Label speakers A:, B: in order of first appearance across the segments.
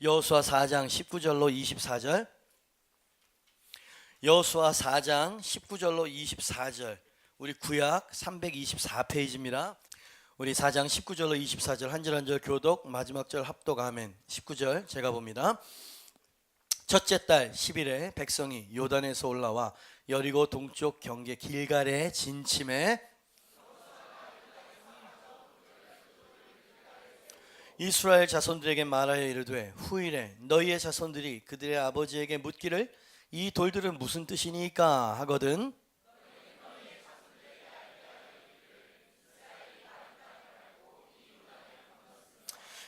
A: 여호수아 4장 19절로 24절. 여호수아 4장 19절로 24절. 우리 구약 324페이지입니다. 우리 4장 19절로 24절 한 절 한 절 교독, 마지막 절 합독. 아멘. 19절 제가 봅니다. 첫째 달 10일에 백성이 요단에서 올라와 여리고 동쪽 경계 길갈에 진침해 이스라엘 자손들에게 말하여 이르되 후일에 너희의 자손들이 그들의 아버지에게 묻기를 이 돌들은 무슨 뜻이니까 하거든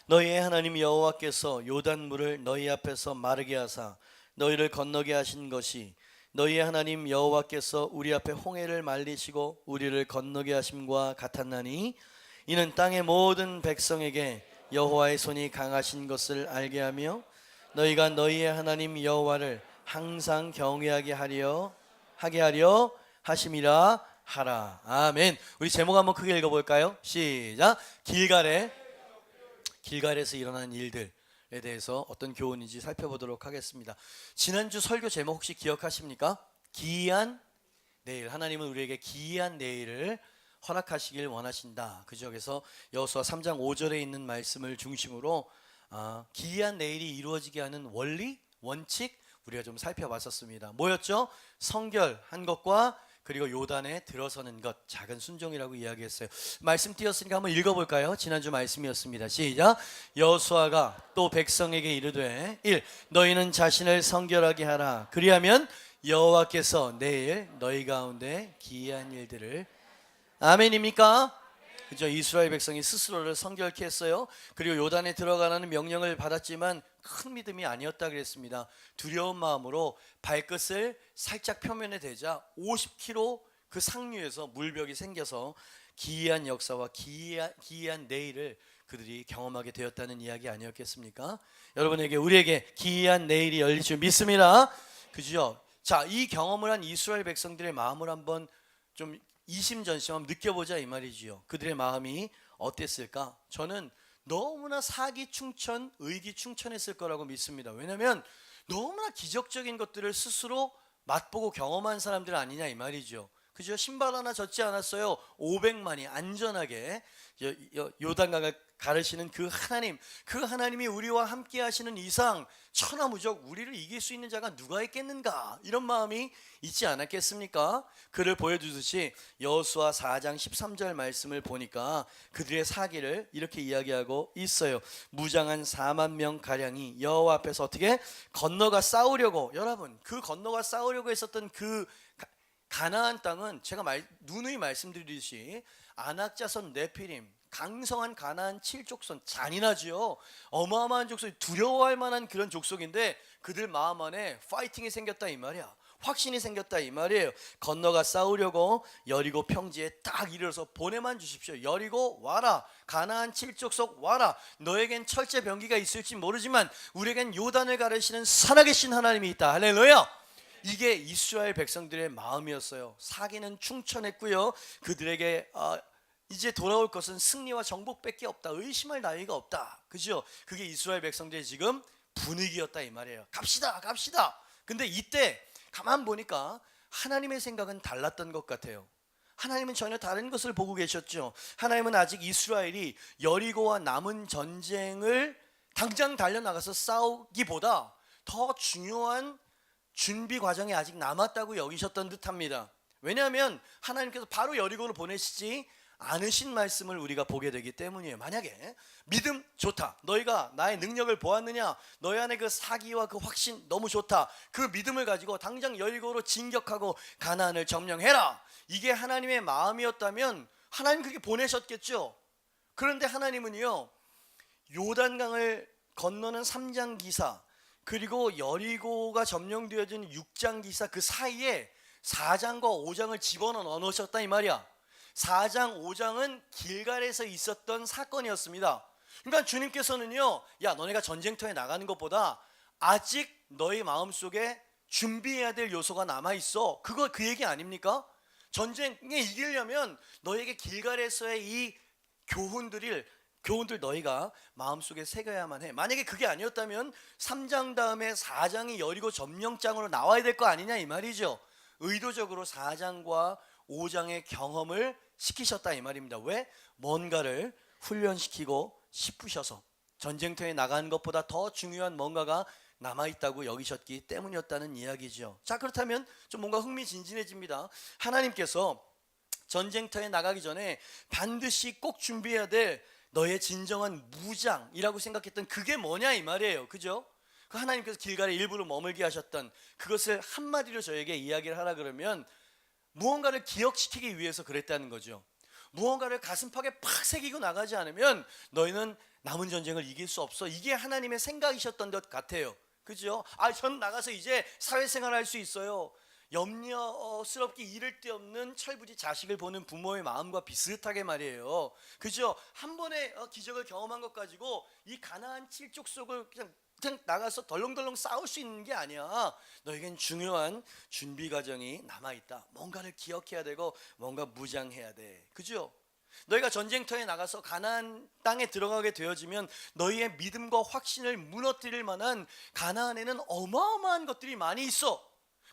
A: 너희의 하나님 여호와께서 요단물을 너희 앞에서 마르게 하사 너희를 건너게 하신 것이 너희의 하나님 여호와께서 우리 앞에 홍해를 말리시고 우리를 건너게 하심과 같았나니 이는 땅의 모든 백성에게 여호와의 손이 강하신 것을 알게 하며 너희가 너희의 하나님 여호와를 항상 경외하게 하려 하심이라 하라. 아멘. 우리 제목 한번 크게 읽어볼까요? 시작. 길갈에서 일어난 일들에 대해서 어떤 교훈인지 살펴보도록 하겠습니다. 지난주 설교 제목 혹시 기억하십니까? 기이한 내일. 하나님은 우리에게 기이한 내일을 허락하시길 원하신다. 그죠? 그래서 여호수아 3장 5절에 있는 말씀을 중심으로 기이한 내일이 이루어지게 하는 원리, 원칙 우리가 좀 살펴봤었습니다. 뭐였죠? 성결한 것과 그리고 요단에 들어서는 것, 작은 순종이라고 이야기했어요. 말씀 띄었으니까 한번 읽어볼까요? 지난주 말씀이었습니다. 시작. 여호수아가 또 백성에게 이르되 1. 너희는 자신을 성결하게 하라. 그리하면 여호와께서 내일 너희 가운데 기이한 일들을. 아멘입니까? 그죠? 이스라엘 백성이 스스로를 성결케 했어요. 그리고 요단에 들어가라는 명령을 받았지만 큰 믿음이 아니었다 그랬습니다. 두려운 마음으로 발끝을 살짝 표면에 대자 50km 그 상류에서 물벽이 생겨서 기이한 역사와 기이한 내일을 그들이 경험하게 되었다는 이야기 아니었겠습니까? 여러분에게 우리에게 기이한 내일이 열릴 줄 믿습니다. 그죠? 자, 이 경험을 한 이스라엘 백성들의 마음을 한번 좀 이심전심 한번 느껴보자 이 말이지요. 그들의 마음이 어땠을까? 저는 너무나 사기충천, 의기충천했을 거라고 믿습니다. 왜냐하면 너무나 기적적인 것들을 스스로 맛보고 경험한 사람들 아니냐 이 말이죠. 그죠? 신발 하나 젖지 않았어요. 500만이 안전하게 요단강을 가르시는 그 하나님이 우리와 함께 하시는 이상 천하무적 우리를 이길 수 있는 자가 누가 있겠는가, 이런 마음이 있지 않았겠습니까? 그를 보여주듯이 여호수아 4장 13절 말씀을 보니까 그들의 사기를 이렇게 이야기하고 있어요. 무장한 4만 명 가량이 여호와 앞에서 어떻게 건너가 싸우려고, 여러분 그 건너가 싸우려고 했었던 그 가나안 땅은 제가 누누이 말씀드리듯이 아낙자손 네피림, 강성한 가나안 7족손, 잔인하지요. 어마어마한 족속, 두려워할 만한 그런 족속인데 그들 마음 안에 파이팅이 생겼다 이 말이야. 확신이 생겼다 이 말이에요. 건너가 싸우려고 여리고 평지에 딱 이르러서 보내만 주십시오. 여리고 와라. 가나안 7족속 와라. 너에겐 철제 병기가 있을지 모르지만 우리에겐 요단을 가르시는 살아계신 하나님이 있다. 할렐루야. 이게 이스라엘 백성들의 마음이었어요. 사기는 충천했고요. 그들에게 이제 돌아올 것은 승리와 정복밖에 없다. 의심할 나위가 없다. 그죠? 그게 이스라엘 백성들의 지금 분위기였다 이 말이에요. 갑시다. 근데 이때 가만 보니까 하나님의 생각은 달랐던 것 같아요. 하나님은 전혀 다른 것을 보고 계셨죠. 하나님은 아직 이스라엘이 여리고와 남은 전쟁을 당장 달려나가서 싸우기보다 더 중요한 준비 과정이 아직 남았다고 여기셨던 듯합니다. 왜냐하면 하나님께서 바로 여리고로 보내시지 않으신 말씀을 우리가 보게 되기 때문이에요. 만약에 믿음 좋다, 너희가 나의 능력을 보았느냐, 너희 안에 그 사기와 그 확신 너무 좋다, 그 믿음을 가지고 당장 여리고로 진격하고 가나안을 점령해라, 이게 하나님의 마음이었다면 하나님 그렇게 보내셨겠죠. 그런데 하나님은요, 요단강을 건너는 3장 기사 그리고 여리고가 점령되어진 6장 기사 그 사이에 4장과 5장을 집어넣어 놓으셨다 이 말이야. 4장 5장은 길갈에서 있었던 사건이었습니다. 그러니까 주님께서는요, 야 너네가 전쟁터에 나가는 것보다 아직 너희 마음속에 준비해야 될 요소가 남아있어. 그거 그 얘기 아닙니까? 전쟁에 이기려면 너에게 길갈에서의 이 교훈들을 교훈들 너희가 마음속에 새겨야만 해. 만약에 그게 아니었다면 3장 다음에 4장이 여리고 점령장으로 나와야 될 거 아니냐 이 말이죠. 의도적으로 4장과 5장의 경험을 시키셨다 이 말입니다. 왜? 뭔가를 훈련시키고 싶으셔서 전쟁터에 나가는 것보다 더 중요한 뭔가가 남아있다고 여기셨기 때문이었다는 이야기죠. 자, 그렇다면 좀 뭔가 흥미진진해집니다. 하나님께서 전쟁터에 나가기 전에 반드시 꼭 준비해야 될 너의 진정한 무장이라고 생각했던 그게 뭐냐 이 말이에요. 그죠? 그 하나님께서 길갈에 일부러 머물게 하셨던 그것을 한마디로 저에게 이야기를 하라 그러면 무언가를 기억시키기 위해서 그랬다는 거죠. 무언가를 가슴팍에 팍 새기고 나가지 않으면 너희는 남은 전쟁을 이길 수 없어. 이게 하나님의 생각이셨던 것 같아요. 그죠? 전 나가서 이제 사회생활 할 수 있어요. 염려스럽게 이를 데 없는 철부지 자식을 보는 부모의 마음과 비슷하게 말이에요. 그죠? 한 번의 기적을 경험한 것 가지고 이 가나안 칠족 속을 그냥 나가서 덜렁덜렁 싸울 수 있는 게 아니야. 너에겐 중요한 준비 과정이 남아있다. 뭔가를 기억해야 되고 뭔가 무장해야 돼. 그죠? 너희가 전쟁터에 나가서 가나안 땅에 들어가게 되어지면 너희의 믿음과 확신을 무너뜨릴 만한 가나안에는 어마어마한 것들이 많이 있어.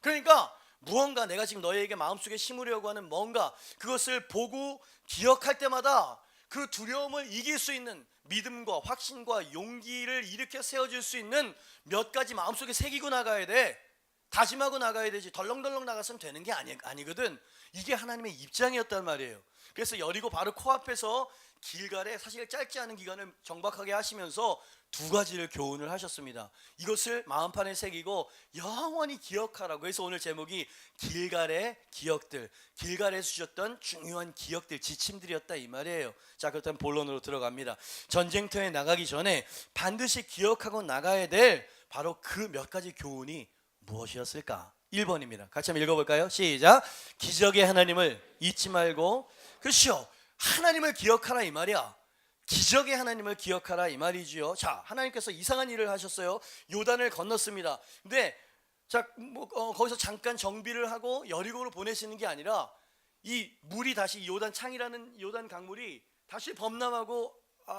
A: 그러니까 무언가 내가 지금 너희에게 마음속에 심으려고 하는 뭔가 그것을 보고 기억할 때마다 그 두려움을 이길 수 있는 믿음과 확신과 용기를 일으켜 세워줄 수 있는 몇 가지 마음속에 새기고 나가야 돼. 다짐하고 나가야 되지. 덜렁덜렁 나가서는 되는 게 아니거든. 이게 하나님의 입장이었단 말이에요. 그래서 여리고 바로 코앞에서 길갈에 사실 짧지 않은 기간을 정박하게 하시면서 두 가지를 교훈을 하셨습니다. 이것을 마음판에 새기고 영원히 기억하라고 해서 오늘 제목이 길갈의 기억들, 길갈에서 주셨던 중요한 기억들, 지침들이었다 이 말이에요. 자, 그렇다면 본론으로 들어갑니다. 전쟁터에 나가기 전에 반드시 기억하고 나가야 될 바로 그 몇 가지 교훈이 무엇이었을까? 1번입니다. 같이 한번 읽어볼까요? 시작. 기적의 하나님을 잊지 말고, 그렇죠, 하나님을 기억하라 이 말이야. 기적의 하나님을 기억하라 이 말이지요. 자, 하나님께서 이상한 일을 하셨어요. 요단을 건넜습니다. 근데 자, 거기서 잠깐 정비를 하고 여리고로 보내시는 게 아니라 이 물이 다시 요단 창이라는 요단 강물이 다시 범람하고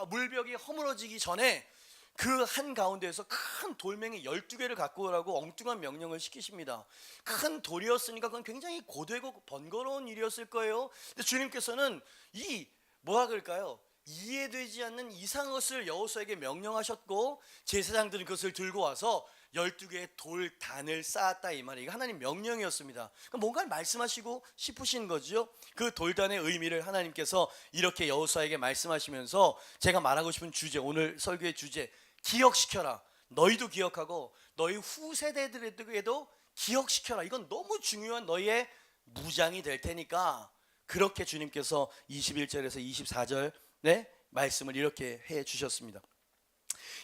A: 물벽이 허물어지기 전에 그 한가운데에서 큰 돌멩이 12개를 갖고 오라고 엉뚱한 명령을 시키십니다. 큰 돌이었으니까 그건 굉장히 고되고 번거로운 일이었을 거예요. 근데 주님께서는 이 뭐라 그럴까요? 이해되지 않는 이상것을 여호수아에게 명령하셨고 제사장들은 그것을 들고 와서 12개의 돌단을 쌓았다 이 말이에요. 하나님 명령이었습니다. 그럼 뭔가를 말씀하시고 싶으신 거죠. 그 돌단의 의미를 하나님께서 이렇게 여호수아에게 말씀하시면서 제가 말하고 싶은 주제, 오늘 설교의 주제, 기억시켜라. 너희도 기억하고 너희 후세대들에게도 기억시켜라. 이건 너무 중요한 너희의 무장이 될 테니까 그렇게 주님께서 21절에서 24절 말씀을 이렇게 해 주셨습니다.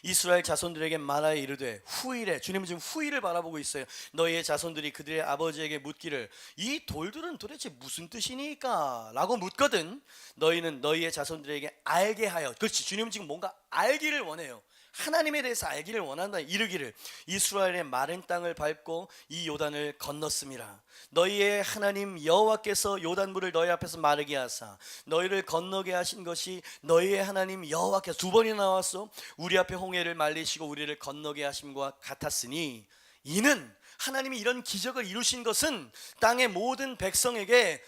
A: 이스라엘 자손들에게 말하여 이르되 후일에, 주님은 지금 후일을 바라보고 있어요. 너희의 자손들이 그들의 아버지에게 묻기를 이 돌들은 도대체 무슨 뜻이니까? 라고 묻거든 너희는 너희의 자손들에게 알게 하여, 그렇지, 주님은 지금 뭔가 알기를 원해요. 하나님에 대해서 알기를 원한다. 이르기를 이스라엘의 마른 땅을 밟고 이 요단을 건넜음이라. 너희의 하나님 여호와께서 요단물을 너희 앞에서 마르게 하사 너희를 건너게 하신 것이 너희의 하나님 여호와께서, 두 번이나 나왔어. 우리 앞에 홍해를 말리시고 우리를 건너게 하심과 같았으니, 이는 하나님이 이런 기적을 이루신 것은 땅의 모든 백성에게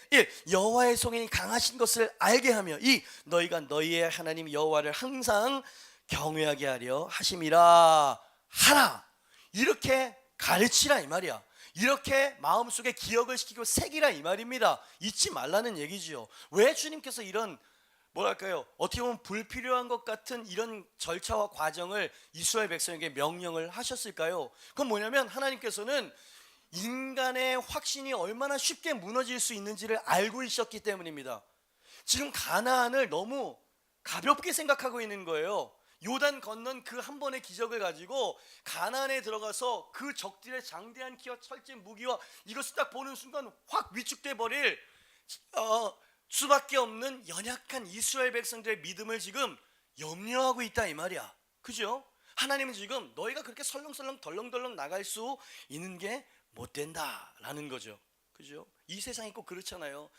A: 여호와의 손이 강하신 것을 알게 하며 이 너희가 너희의 하나님 여호와를 항상 경외하게 하려 하심이라 하라. 이렇게 가르치라 이 말이야. 이렇게 마음속에 기억을 시키고 새기라 이 말입니다. 잊지 말라는 얘기지요. 왜 주님께서 이런 뭐랄까요, 어떻게 보면 불필요한 것 같은 이런 절차와 과정을 이스라엘 백성에게 명령을 하셨을까요? 그건 뭐냐면 하나님께서는 인간의 확신이 얼마나 쉽게 무너질 수 있는지를 알고 있었기 때문입니다. 지금 가나안을 너무 가볍게 생각하고 있는 거예요. 요단 건넌 그 한 번의 기적을 가지고 가나안에 들어가서 그 적들의 장대한 키와 철제 무기와 이것을 딱 보는 순간 확 위축돼 버릴 수밖에 없는 연약한 이스라엘 백성들의 믿음을 지금 염려하고 있다 이 말이야. 그죠? 하나님은 지금 너희가 그렇게 설렁설렁 덜렁덜렁 나갈 수 있는 게 못 된다라는 거죠. 그죠? 이 세상이 꼭 그렇잖아요.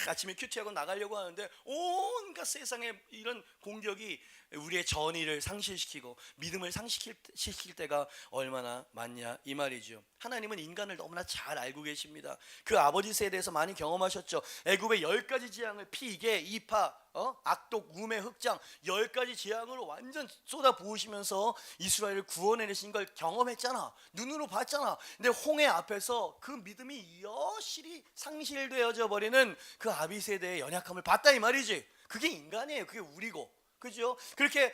A: 아침에 큐티하고 나가려고 하는데 온 온갖 세상의 이런 공격이 우리의 전의를 상실시키고 믿음을 상실시킬 때가 얼마나 많냐 이 말이죠. 하나님은 인간을 너무나 잘 알고 계십니다. 그 아버지 세대에서 많이 경험하셨죠. 애굽의 10가지 재앙을 피개, 이파, 악독, 우매, 흑장 10가지 재앙으로 완전 쏟아 부으시면서 이스라엘을 구원해내신 걸 경험했잖아. 눈으로 봤잖아. 근데 홍해 앞에서 그 믿음이 여실히 상실되어져 버리는 그 아비 세대의 연약함을 봤다 이 말이지. 그게 인간이에요. 그게 우리고. 그죠? 그렇게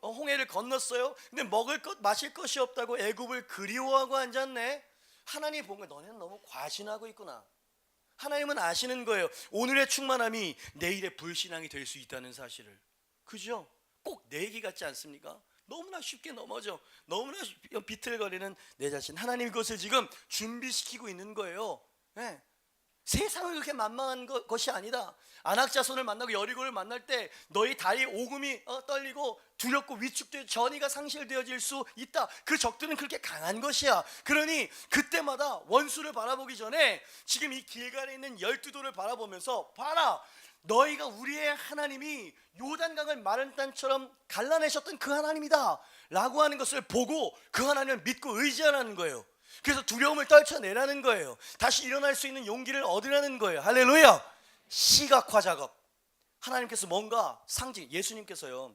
A: 홍해를 건넜어요. 근데 먹을 것 마실 것이 없다고 애굽을 그리워하고 앉았네. 하나님이 본 거야. 너네는 너무 과신하고 있구나. 하나님은 아시는 거예요. 오늘의 충만함이 내일의 불신앙이 될 수 있다는 사실을. 그죠? 꼭 내 얘기 같지 않습니까? 너무나 쉽게 넘어져. 너무나 비틀거리는 내 자신. 하나님이 그것을 지금 준비시키고 있는 거예요. 네. 세상은 그렇게 만만한 것이 아니다. 안악자손을 만나고 여리고를 만날 때 너희 다리 오금이 떨리고 두렵고 위축되어 전의가 상실되어질 수 있다. 그 적들은 그렇게 강한 것이야. 그러니 그때마다 원수를 바라보기 전에 지금 이 길갈에 있는 12돌을 바라보면서 봐라, 너희가 우리의 하나님이 요단강을 마른 땅처럼 갈라내셨던 그 하나님이다 라고 하는 것을 보고 그 하나님을 믿고 의지하라는 거예요. 그래서 두려움을 떨쳐내라는 거예요. 다시 일어날 수 있는 용기를 얻으라는 거예요. 할렐루야. 시각화 작업. 하나님께서 뭔가 상징, 예수님께서요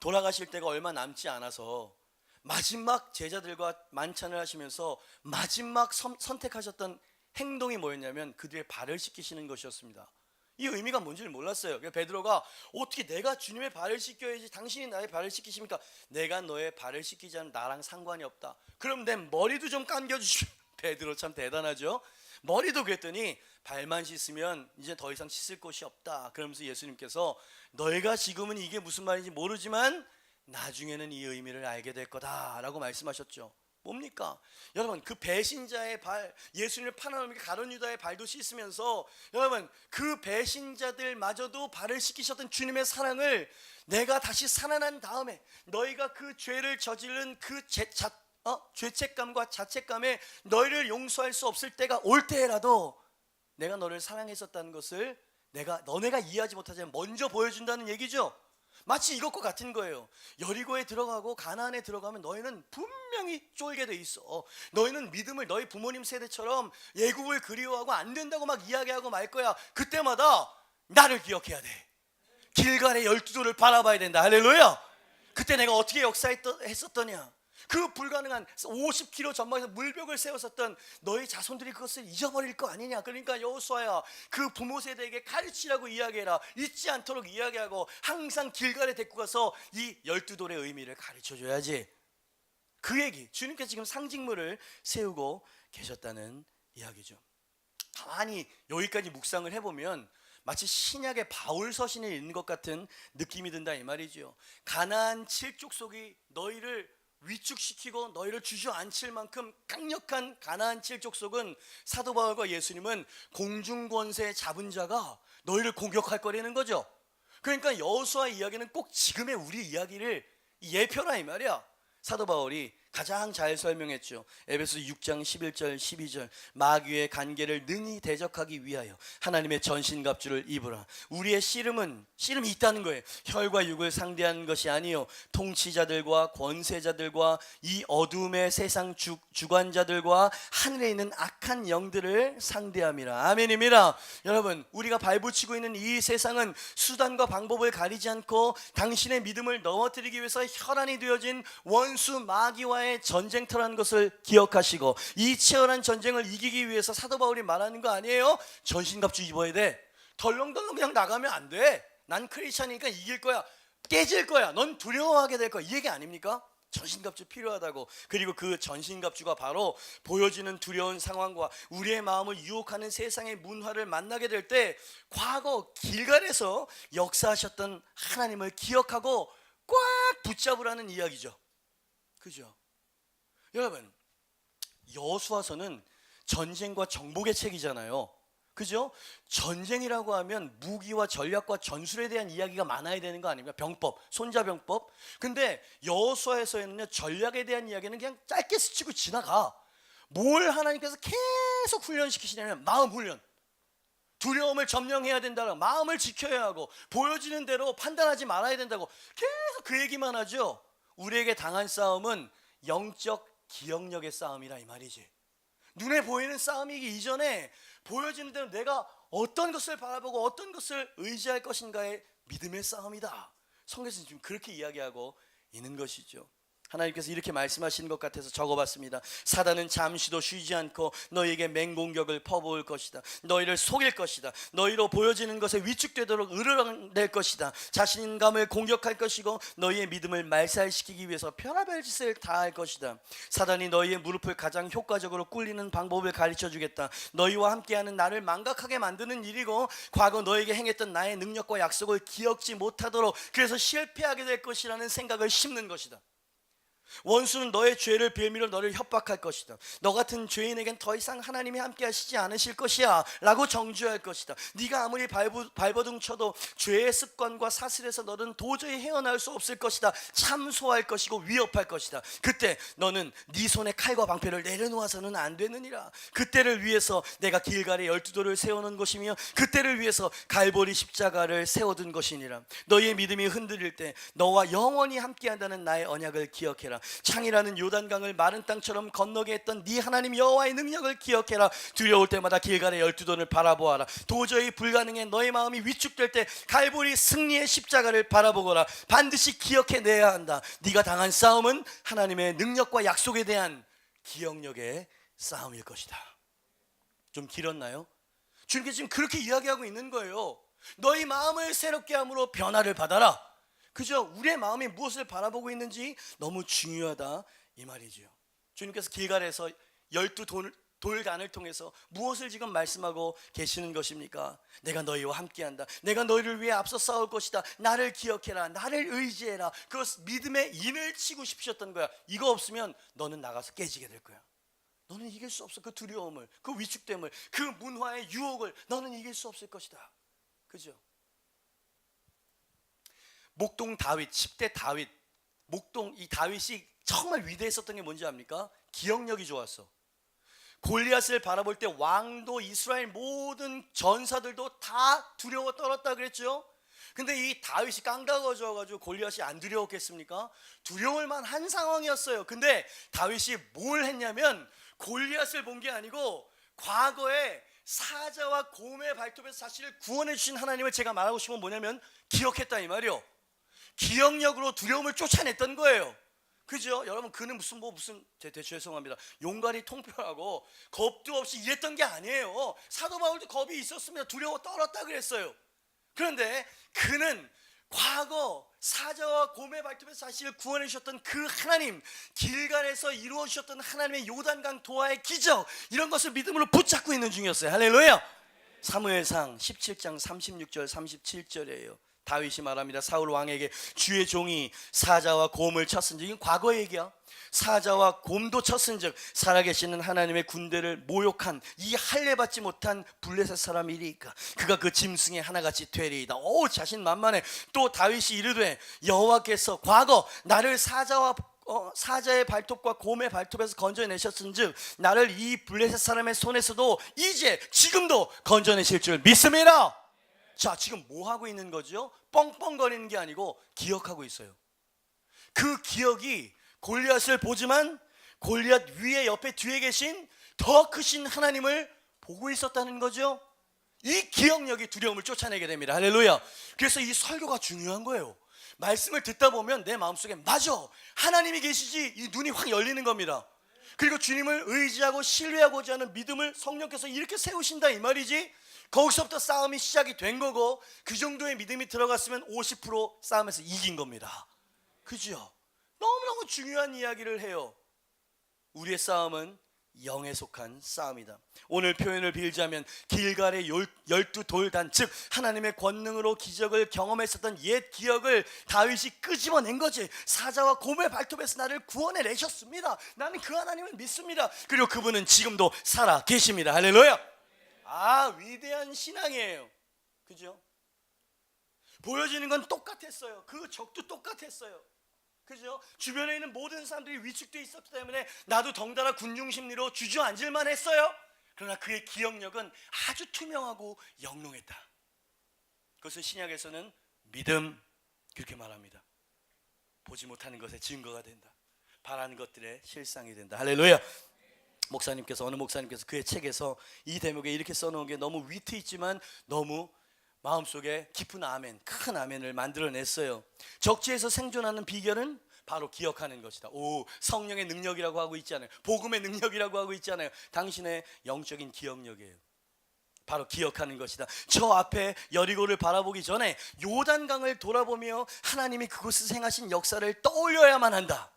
A: 돌아가실 때가 얼마 남지 않아서 마지막 제자들과 만찬을 하시면서 마지막 선택하셨던 행동이 뭐였냐면 그들의 발을 씻기시는 것이었습니다. 이 의미가 뭔지를 몰랐어요. 그래서 베드로가 어떻게 내가 주님의 발을 씻겨야지 당신이 나의 발을 씻기십니까? 내가 너의 발을 씻기지 않으면 나랑 상관이 없다. 그럼 내 머리도 좀 감겨주시면. 베드로 참 대단하죠. 머리도 그랬더니 발만 씻으면 이제 더 이상 씻을 곳이 없다. 그러면서 예수님께서 너희가 지금은 이게 무슨 말인지 모르지만 나중에는 이 의미를 알게 될 거다라고 말씀하셨죠. 뭡니까? 여러분, 그 배신자의 발, 예수님을 파나오게 가룟 유다의 발도 씻으면서 여러분 그 배신자들마저도 발을 씻기셨던 주님의 사랑을 내가 다시 살아난 다음에 너희가 그 죄를 저지른 그 죄책감과 자책감에 너희를 용서할 수 없을 때가 올 때라도 내가 너를 사랑했었다는 것을 너네가 이해하지 못하지만 먼저 보여준다는 얘기죠. 마치 이것과 같은 거예요. 여리고에 들어가고 가나안에 들어가면 너희는 분명히 쫄게 돼 있어. 너희는 믿음을 너희 부모님 세대처럼 애굽을 그리워하고 안 된다고 막 이야기하고 말 거야. 그때마다 나를 기억해야 돼. 길갈의 12돌을 바라봐야 된다. 할렐루야. 그때 내가 어떻게 역사했었더냐. 그 불가능한 50km 전방에서 물벽을 세웠었던 너희 자손들이 그것을 잊어버릴 거 아니냐. 그러니까 여호수아야, 그 부모 세대에게 가르치라고 이야기해라. 잊지 않도록 이야기하고 항상 길갈에 데리고 가서 이 12돌의 의미를 가르쳐줘야지. 그 얘기, 주님께서 지금 상징물을 세우고 계셨다는 이야기죠. 가만히 여기까지 묵상을 해보면 마치 신약의 바울 서신을 읽는 것 같은 느낌이 든다 이 말이죠. 가나안 7족속이 너희를 위축시키고 너희를 주저앉힐 만큼 강력한 가나안 7족속은 사도 바울과 예수님은 공중권세 잡은 자가 너희를 공격할 거라는 거죠. 그러니까 여호수아 이야기는 꼭 지금의 우리 이야기를 예표라 이 말이야. 사도 바울이 가장 잘 설명했죠. 에베소 6장 11절 12절 마귀의 간계를 능히 대적하기 위하여 하나님의 전신갑주를 입으라. 우리의 씨름이 있다는 거예요. 혈과 육을 상대하는 것이 아니요 통치자들과 권세자들과 이 어둠의 세상 주관자들과 하늘에 있는 악한 영들을 상대함이라. 아멘입니다. 여러분, 우리가 발붙이고 있는 이 세상은 수단과 방법을 가리지 않고 당신의 믿음을 넘어뜨리기 위해서 혈안이 되어진 원수 마귀와 전쟁터라는 것을 기억하시고 이 치열한 전쟁을 이기기 위해서 사도 바울이 말하는 거 아니에요? 전신갑주 입어야 돼. 덜렁덜렁 그냥 나가면 안 돼. 난 크리스찬이니까 이길 거야. 깨질 거야. 넌 두려워하게 될 거야. 이 얘기 아닙니까? 전신갑주 필요하다고. 그리고 그 전신갑주가 바로 보여지는 두려운 상황과 우리의 마음을 유혹하는 세상의 문화를 만나게 될 때 과거 길갈에서 역사하셨던 하나님을 기억하고 꽉 붙잡으라는 이야기죠. 그죠? 여러분, 여호수아서는 전쟁과 정복의 책이잖아요. 그죠? 전쟁이라고 하면 무기와 전략과 전술에 대한 이야기가 많아야 되는 거 아닙니까? 병법, 손자병법. 근데 여호수아에서는요, 전략에 대한 이야기는 그냥 짧게 스치고 지나가. 뭘 하나님께서 계속 훈련시키시냐면 마음 훈련. 두려움을 점령해야 된다고, 마음을 지켜야 하고, 보여지는 대로 판단하지 말아야 된다고 계속 그 얘기만 하죠. 우리에게 당한 싸움은 영적 기억력의 싸움이라 이 말이지. 눈에 보이는 싸움이기 이전에 보여지는 대로 내가 어떤 것을 바라보고 어떤 것을 의지할 것인가의 믿음의 싸움이다. 성경에서는 지금 그렇게 이야기하고 있는 것이죠. 하나님께서 이렇게 말씀하시는 것 같아서 적어봤습니다. 사단은 잠시도 쉬지 않고 너희에게 맹공격을 퍼부을 것이다. 너희를 속일 것이다. 너희로 보여지는 것에 위축되도록 으르렁댈 것이다. 자신감을 공격할 것이고 너희의 믿음을 말살시키기 위해서 별의별 짓을 다 할 것이다. 사단이 너희의 무릎을 가장 효과적으로 꿇리는 방법을 가르쳐주겠다. 너희와 함께하는 나를 망각하게 만드는 일이고, 과거 너에게 행했던 나의 능력과 약속을 기억지 못하도록, 그래서 실패하게 될 것이라는 생각을 심는 것이다. 원수는 너의 죄를 빌미로 너를 협박할 것이다. 너 같은 죄인에겐 더 이상 하나님이 함께 하시지 않으실 것이야 라고 정죄할 것이다. 네가 아무리 발버둥 쳐도 죄의 습관과 사슬에서 너는 도저히 헤어나올 수 없을 것이다. 참소할 것이고 위협할 것이다. 그때 너는 네 손에 칼과 방패를 내려놓아서는 안 되느니라. 그때를 위해서 내가 길갈에 12돌을 세워놓은 것이며 그때를 위해서 갈보리 십자가를 세워둔 것이니라. 너희의 믿음이 흔들릴 때 너와 영원히 함께한다는 나의 언약을 기억해라. 창이라는 요단강을 마른 땅처럼 건너게 했던 네 하나님 여호와의 능력을 기억해라. 두려울 때마다 길갈의 12돈을 바라보아라. 도저히 불가능해 너의 마음이 위축될 때 갈보리 승리의 십자가를 바라보거라. 반드시 기억해내야 한다. 네가 당한 싸움은 하나님의 능력과 약속에 대한 기억력의 싸움일 것이다. 좀 길었나요? 주님께서 지금 그렇게 이야기하고 있는 거예요. 너희 마음을 새롭게 함으로 변화를 받아라. 그죠? 우리의 마음이 무엇을 바라보고 있는지 너무 중요하다 이 말이죠. 주님께서 길갈에서 12돌간을 통해서 무엇을 지금 말씀하고 계시는 것입니까? 내가 너희와 함께한다. 내가 너희를 위해 앞서 싸울 것이다. 나를 기억해라. 나를 의지해라. 그 믿음의 인을 치고 싶으셨던 거야. 이거 없으면 너는 나가서 깨지게 될 거야. 너는 이길 수 없어. 그 두려움을, 그 위축됨을, 그 문화의 유혹을 너는 이길 수 없을 것이다. 그죠? 목동 다윗, 10대 다윗, 목동 이 다윗이 정말 위대했었던 게 뭔지 압니까? 기억력이 좋았어. 골리앗을 바라볼 때 왕도 이스라엘 모든 전사들도 다 두려워 떨었다 그랬죠. 근데 이 다윗이 깡다거져가지고 골리앗이 안 두려웠겠습니까? 두려울 만한 상황이었어요. 근데 다윗이 뭘 했냐면 골리앗을 본 게 아니고 과거에 사자와 곰의 발톱에서 자신을 구원해 주신 하나님을 제가 말하고 싶은 건 뭐냐면 기억했다 이 말이요. 기억력으로 두려움을 쫓아냈던 거예요. 그죠? 여러분 그는 무슨 죄송합니다. 용가리 통뼈라고 겁도 없이 이랬던 게 아니에요. 사도 바울도 겁이 있었습니다. 두려워 떨었다 그랬어요. 그런데 그는 과거 사자와 곰의 발톱에서 자신을 구원해 주셨던 그 하나님, 길갈에서 이루어 주셨던 하나님의 요단강 도하의 기적, 이런 것을 믿음으로 붙잡고 있는 중이었어요. 할렐루야. 사무엘상 17장 36절 37절이에요. 다윗이 말합니다. 사울 왕에게 주의 종이 사자와 곰을 쳤은즉, 이건 과거 얘기야. 사자와 곰도 쳤은즉 살아계시는 하나님의 군대를 모욕한 이 할례받지 못한 블레셋 사람이리까 그가 그 짐승의 하나같이 되리이다. 오, 자신만만해. 또 다윗이 이르되 여호와께서 과거 나를 사자의 발톱과 곰의 발톱에서 건져내셨은즉 나를 이 블레셋 사람의 손에서도 이제 지금도 건져내실 줄 믿습니다. 자, 지금 뭐 하고 있는 거죠? 뻥뻥거리는 게 아니고 기억하고 있어요. 그 기억이 골리앗을 보지만 골리앗 위에 옆에 뒤에 계신 더 크신 하나님을 보고 있었다는 거죠. 이 기억력이 두려움을 쫓아내게 됩니다. 할렐루야. 그래서 이 설교가 중요한 거예요. 말씀을 듣다 보면 내 마음속에 맞아, 하나님이 계시지, 이 눈이 확 열리는 겁니다. 그리고 주님을 의지하고 신뢰하고자 하는 믿음을 성령께서 이렇게 세우신다 이 말이지. 거기서부터 싸움이 시작이 된 거고, 그 정도의 믿음이 들어갔으면 50% 싸움에서 이긴 겁니다. 그죠? 너무너무 중요한 이야기를 해요. 우리의 싸움은 영에 속한 싸움이다. 오늘 표현을 빌자면 길갈의 12돌단, 즉 하나님의 권능으로 기적을 경험했었던 옛 기억을 다윗이 끄집어낸 거지. 사자와 곰의 발톱에서 나를 구원해 내셨습니다. 나는 그 하나님을 믿습니다. 그리고 그분은 지금도 살아 계십니다. 할렐루야. 아, 위대한 신앙이에요. 그죠? 보여지는 건 똑같았어요. 그 적도 똑같았어요. 그죠? 주변에 있는 모든 사람들이 위축되어 있었기 때문에 나도 덩달아 군중심리로 주저앉을만 했어요. 그러나 그의 기억력은 아주 투명하고 영롱했다. 그것을 신약에서는 믿음 그렇게 말합니다. 보지 못하는 것의 증거가 된다. 바라는 것들의 실상이 된다. 할렐루야. 어느 목사님께서 그의 책에서 이 대목에 이렇게 써놓은 게 너무 위트 있지만 너무 마음속에 깊은 아멘, 큰 아멘을 만들어냈어요. 적지에서 생존하는 비결은 바로 기억하는 것이다. 성령의 능력이라고 하고 있잖아요. 복음의 능력이라고 하고 있잖아요. 당신의 영적인 기억력이에요. 바로 기억하는 것이다. 저 앞에 여리고를 바라보기 전에 요단강을 돌아보며 하나님이 그곳에서 행하신 역사를 떠올려야만 한다.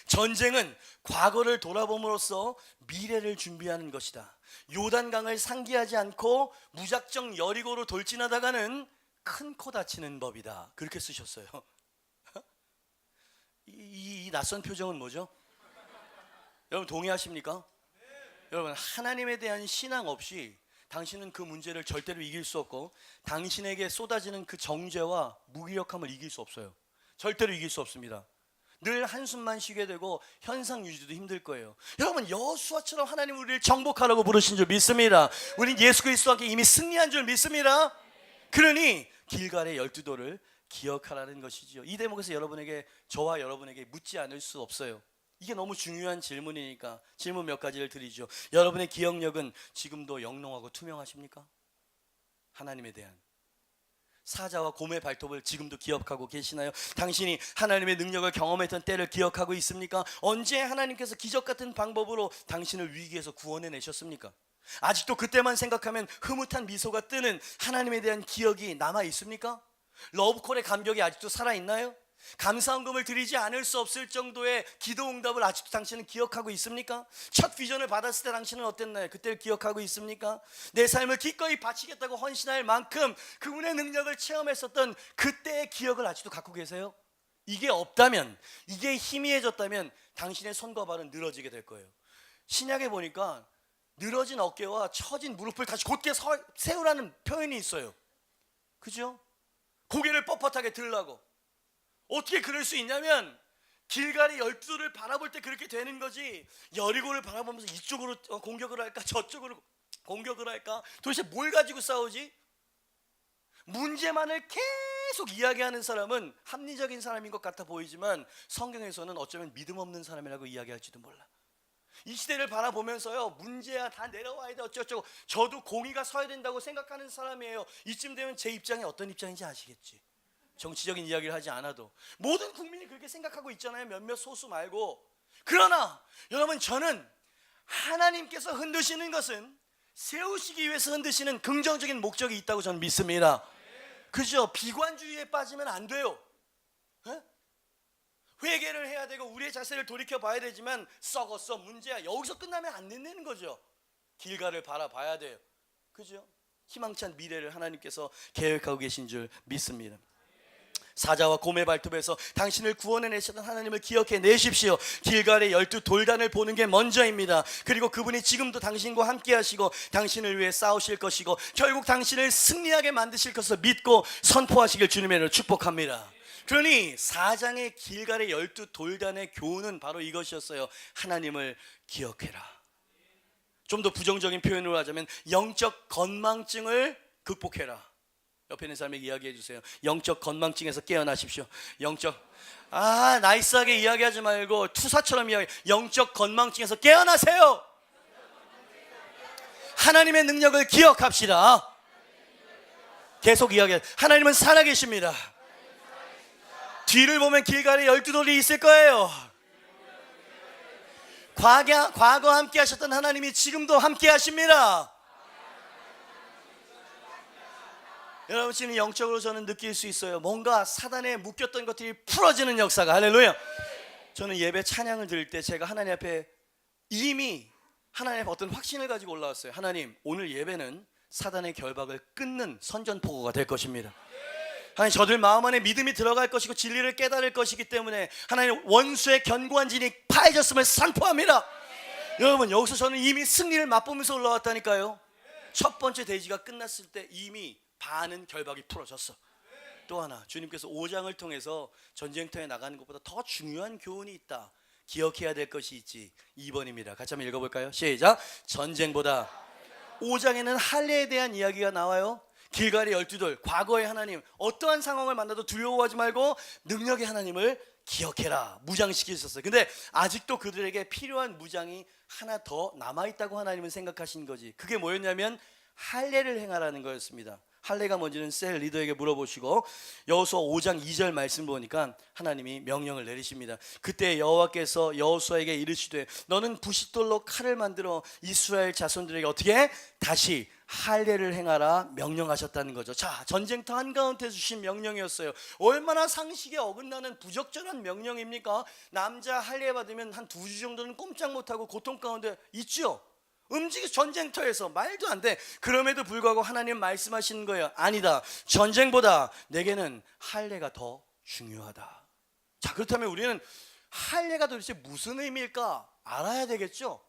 A: 전쟁은 과거를 돌아봄으로써 미래를 준비하는 것이다. 요단강을 상기하지 않고 무작정 여리고로 돌진하다가는 큰 코 다치는 법이다. 그렇게 쓰셨어요. 이 낯선 표정은 뭐죠? 여러분 동의하십니까? 여러분, 하나님에 대한 신앙 없이 당신은 그 문제를 절대로 이길 수 없고 당신에게 쏟아지는 그 정죄와 무기력함을 이길 수 없어요. 절대로 이길 수 없습니다. 늘 한숨만 쉬게 되고 현상 유지도 힘들 거예요. 여러분, 여호수아처럼 하나님 우리를 정복하라고 부르신 줄 믿습니다. 우린 예수 그리스도와 함께 이미 승리한 줄 믿습니다. 그러니 길갈의 12도를 기억하라는 것이죠. 이 대목에서 저와 여러분에게 묻지 않을 수 없어요. 이게 너무 중요한 질문이니까 질문 몇 가지를 드리죠. 여러분의 기억력은 지금도 영롱하고 투명하십니까? 하나님에 대한 사자와 곰의 발톱을 지금도 기억하고 계시나요? 당신이 하나님의 능력을 경험했던 때를 기억하고 있습니까? 언제 하나님께서 기적 같은 방법으로 당신을 위기에서 구원해 내셨습니까? 아직도 그때만 생각하면 흐뭇한 미소가 뜨는 하나님에 대한 기억이 남아 있습니까? 러브콜의 감격이 아직도 살아있나요? 감사헌금을 드리지 않을 수 없을 정도의 기도 응답을 아직도 당신은 기억하고 있습니까? 첫 비전을 받았을 때 당신은 어땠나요? 그때를 기억하고 있습니까? 내 삶을 기꺼이 바치겠다고 헌신할 만큼 그분의 능력을 체험했었던 그때의 기억을 아직도 갖고 계세요? 이게 없다면, 이게 희미해졌다면 당신의 손과 발은 늘어지게 될 거예요. 신약에 보니까 늘어진 어깨와 처진 무릎을 다시 곧게 세우라는 표현이 있어요. 그죠? 고개를 뻣뻣하게 들라고. 어떻게 그럴 수 있냐면 길갈의 12도를 바라볼 때 그렇게 되는 거지, 여리고를 바라보면서 이쪽으로 공격을 할까 저쪽으로 공격을 할까, 도대체 뭘 가지고 싸우지? 문제만을 계속 이야기하는 사람은 합리적인 사람인 것 같아 보이지만 성경에서는 어쩌면 믿음 없는 사람이라고 이야기할지도 몰라. 이 시대를 바라보면서요, 문제야 다 내려와야 돼 어쩌고 저도 공의가 서야 된다고 생각하는 사람이에요. 이쯤 되면 제 입장이 어떤 입장인지 아시겠지? 정치적인 이야기를 하지 않아도 모든 국민이 그렇게 생각하고 있잖아요. 몇몇 소수 말고. 그러나 여러분, 저는 하나님께서 흔드시는 것은 세우시기 위해서 흔드시는 긍정적인 목적이 있다고 저는 믿습니다. 그죠? 비관주의에 빠지면 안 돼요. 에? 회개를 해야 되고 우리의 자세를 돌이켜 봐야 되지만 썩었어 문제야 여기서 끝나면 안 된다는 거죠. 길갈을 바라봐야 돼요. 그죠? 희망찬 미래를 하나님께서 계획하고 계신 줄 믿습니다. 사자와 곰의 발톱에서 당신을 구원해 내셨던 하나님을 기억해 내십시오. 길갈의 12 돌단을 보는 게 먼저입니다. 그리고 그분이 지금도 당신과 함께 하시고 당신을 위해 싸우실 것이고 결국 당신을 승리하게 만드실 것을 믿고 선포하시길 주님의 이름으로 축복합니다. 그러니 4장의 길갈의 12 돌단의 교훈은 바로 이것이었어요. 하나님을 기억해라. 좀 더 부정적인 표현으로 하자면 영적 건망증을 극복해라. 옆에 있는 사람에게 이야기해 주세요. 영적 건망증에서 깨어나십시오. 나이스하게 이야기하지 말고 투사처럼 영적 건망증에서 깨어나세요. 하나님의 능력을 기억합시다. 계속 이야기해. 하나님은 살아계십니다. 뒤를 보면 길갈에 12돌이 있을 거예요. 과거 함께 하셨던 하나님이 지금도 함께 하십니다. 여러분, 지금 영적으로 저는 느낄 수 있어요. 뭔가 사단에 묶였던 것들이 풀어지는 역사가. 할렐루야. 저는 예배 찬양을 드릴 때 제가 하나님 앞에 이미 하나님 앞에 어떤 확신을 가지고 올라왔어요. 하나님, 오늘 예배는 사단의 결박을 끊는 선전포고가 될 것입니다. 하나님, 저들 마음 안에 믿음이 들어갈 것이고 진리를 깨달을 것이기 때문에 하나님, 원수의 견고한 진이 파해졌음을 선포합니다. 여러분, 여기서 저는 이미 승리를 맛보면서 올라왔다니까요. 첫 번째 대지가 끝났을 때 이미 반은 결박이 풀어졌어. 또 하나, 주님께서 5장을 통해서 전쟁터에 나가는 것보다 더 중요한 교훈이 있다. 기억해야 될 것이 있지. 2번입니다. 같이 한번 읽어볼까요? 시작. 전쟁보다 5장에는 할례에 대한 이야기가 나와요. 길갈의 12돌, 과거의 하나님, 어떠한 상황을 만나도 두려워하지 말고 능력의 하나님을 기억해라, 무장시키셨어요. 근데 아직도 그들에게 필요한 무장이 하나 더 남아있다고 하나님은 생각하신 거지. 그게 뭐였냐면 할례를 행하라는 거였습니다. 할례가 뭔지는 셀 리더에게 물어보시고, 여호수아 5장 2절 말씀 보니까 하나님이 명령을 내리십니다. 그때 여호와께서 여호수아에게 이르시되 너는 부싯돌로 칼을 만들어 이스라엘 자손들에게 어떻게 다시 할례를 행하라 명령하셨다는 거죠. 자, 전쟁터 한가운데 주신 명령이었어요. 얼마나 상식에 어긋나는 부적절한 명령입니까? 남자 할례 받으면 한 2주 정도는 꼼짝 못하고 고통 가운데 있죠. 움직이 전쟁터에서 말도 안 돼. 그럼에도 불구하고 하나님 말씀하시는 거예요. 아니다, 전쟁보다 내게는 할례가 더 중요하다. 자, 그렇다면 우리는 할례가 도대체 무슨 의미일까 알아야 되겠죠.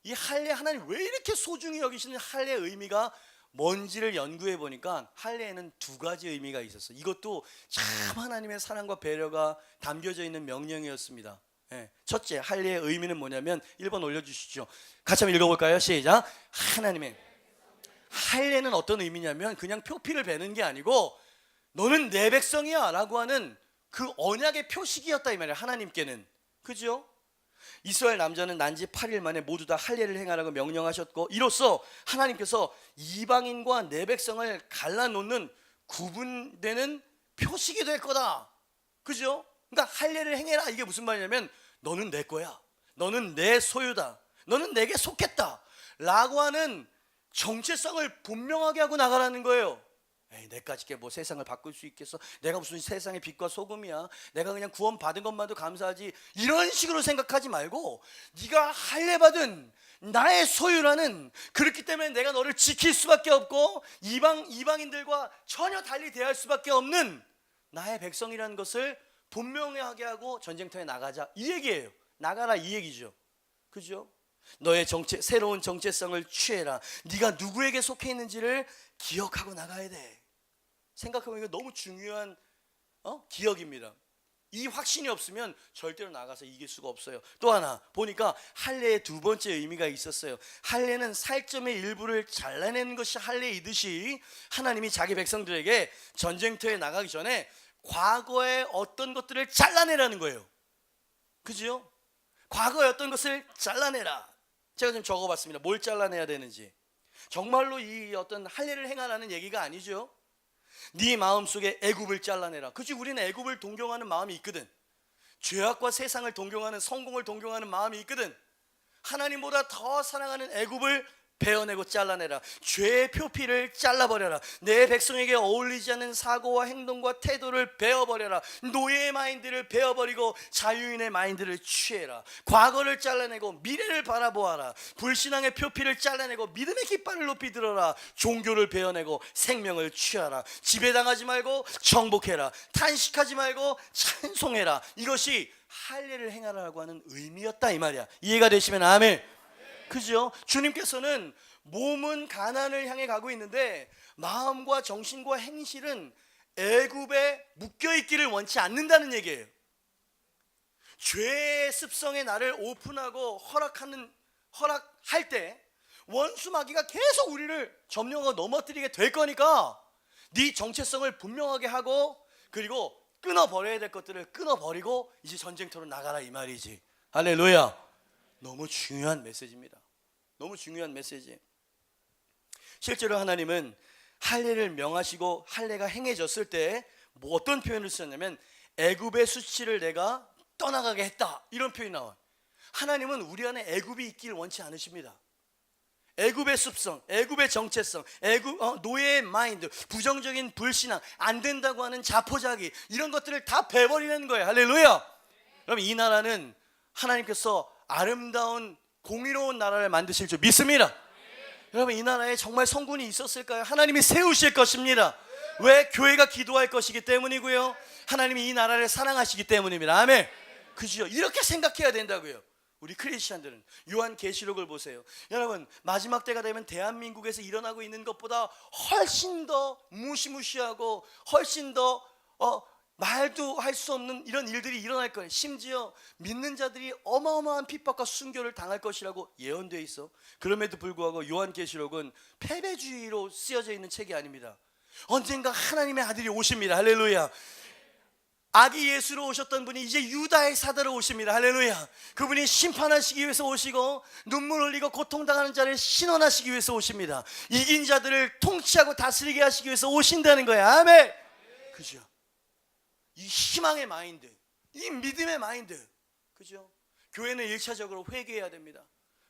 A: 이 할례, 하나님 왜 이렇게 소중히 여기시는 할례의 의미가 뭔지를 연구해 보니까 할례에는 2가지 의미가 있었어요. 이것도 참 하나님의 사랑과 배려가 담겨져 있는 명령이었습니다. 첫째, 할례의 의미는 뭐냐면 1번 올려주시죠. 같이 한번 읽어볼까요? 시작. 하나님의 할례는 어떤 의미냐면 그냥 표피를 베는 게 아니고 너는 내 백성이야 라고 하는 그 언약의 표식이었다 이 말이에요. 하나님께는. 그죠? 이스라엘 남자는 난지 8일 만에 모두 다 할례를 행하라고 명령하셨고, 이로써 하나님께서 이방인과 내 백성을 갈라놓는 구분되는 표식이 될 거다. 그죠? 그러니까 할례를 행해라, 이게 무슨 말이냐면 너는 내 거야, 너는 내 소유다, 너는 내게 속했다 라고 하는 정체성을 분명하게 하고 나가라는 거예요. 에이, 내까지 뭐 세상을 바꿀 수 있겠어? 내가 무슨 세상의 빛과 소금이야? 내가 그냥 구원 받은 것만도 감사하지. 이런 식으로 생각하지 말고 네가 할례 받은 나의 소유라는, 그렇기 때문에 내가 너를 지킬 수밖에 없고 이방인들과 전혀 달리 대할 수밖에 없는 나의 백성이라는 것을 분명하게 하고 전쟁터에 나가자, 이 얘기예요. 나가라, 이 얘기죠. 그죠? 너의 새로운 정체성을 취해라. 네가 누구에게 속해 있는지를 기억하고 나가야 돼. 생각해보면 이거 너무 중요한 기억입니다. 이 확신이 없으면 절대로 나가서 이길 수가 없어요. 또 하나 보니까 할례의 2번째 의미가 있었어요. 할례는 살점의 일부를 잘라내는 것이 할례이듯이 하나님이 자기 백성들에게 전쟁터에 나가기 전에 과거의 어떤 것들을 잘라내라는 거예요. 그죠? 과거의 어떤 것을 잘라내라. 제가 좀 적어봤습니다. 뭘 잘라내야 되는지. 정말로 이 어떤 할례를 행하라는 얘기가 아니죠. 네 마음속에 애굽을 잘라내라. 그치, 우리는 애굽을 동경하는 마음이 있거든. 죄악과 세상을 동경하는, 성공을 동경하는 마음이 있거든. 하나님보다 더 사랑하는 애굽을 베어내고 잘라내라. 죄의 표피를 잘라버려라. 내 백성에게 어울리지 않는 사고와 행동과 태도를 베어버려라. 노예의 마인드를 베어버리고 자유인의 마인드를 취해라. 과거를 잘라내고 미래를 바라보아라. 불신앙의 표피를 잘라내고 믿음의 깃발을 높이 들어라. 종교를 베어내고 생명을 취하라. 지배당하지 말고 정복해라. 탄식하지 말고 찬송해라. 이것이 할례를 행하라고 하는 의미였다 이 말이야. 이해가 되시면 아멘. 그죠? 주님께서는 몸은 가나안을 향해 가고 있는데 마음과 정신과 행실은 애굽에 묶여있기를 원치 않는다는 얘기예요. 죄의 습성의 나를 오픈하고 허락할 때 원수 마귀가 계속 우리를 점령하고 넘어뜨리게 될 거니까 네 정체성을 분명하게 하고, 그리고 끊어버려야 될 것들을 끊어버리고 이제 전쟁터로 나가라 이 말이지. 할렐루야. 너무 중요한 메시지입니다. 너무 중요한 메시지. 실제로 하나님은 할례를 명하시고 할례가 행해졌을 때 뭐 어떤 표현을 쓰냐면 애굽의 수치를 내가 떠나가게 했다, 이런 표현이 나와요. 하나님은 우리 안에 애굽이 있기를 원치 않으십니다. 애굽의 습성, 애굽의 정체성, 노예의 마인드, 부정적인 불신앙, 안 된다고 하는 자포자기, 이런 것들을 다 베버리는 거예요. 할렐루야. 그럼 이 나라는 하나님께서 아름다운 공의로운 나라를 만드실 줄 믿습니다. 여러분, 이 나라에 정말 성군이 있었을까요? 하나님이 세우실 것입니다. 왜? 교회가 기도할 것이기 때문이고요, 하나님이 이 나라를 사랑하시기 때문입니다. 아멘. 그죠? 이렇게 생각해야 된다고요. 우리 크리스찬들은 요한계시록을 보세요. 여러분, 마지막 때가 되면 대한민국에서 일어나고 있는 것보다 훨씬 더 무시무시하고 훨씬 더 말도 할 수 없는 이런 일들이 일어날 거예요. 심지어 믿는 자들이 어마어마한 핍박과 순교를 당할 것이라고 예언되어 있어. 그럼에도 불구하고 요한계시록은 패배주의로 쓰여져 있는 책이 아닙니다. 언젠가 하나님의 아들이 오십니다. 할렐루야. 아기 예수로 오셨던 분이 이제 유다의 사자로 오십니다. 할렐루야. 그분이 심판하시기 위해서 오시고 눈물 흘리고 고통당하는 자를 신원하시기 위해서 오십니다. 이긴 자들을 통치하고 다스리게 하시기 위해서 오신다는 거예요. 아멘. 그죠? 이 희망의 마인드, 이 믿음의 마인드, 그죠? 교회는 1차적으로 회개해야 됩니다.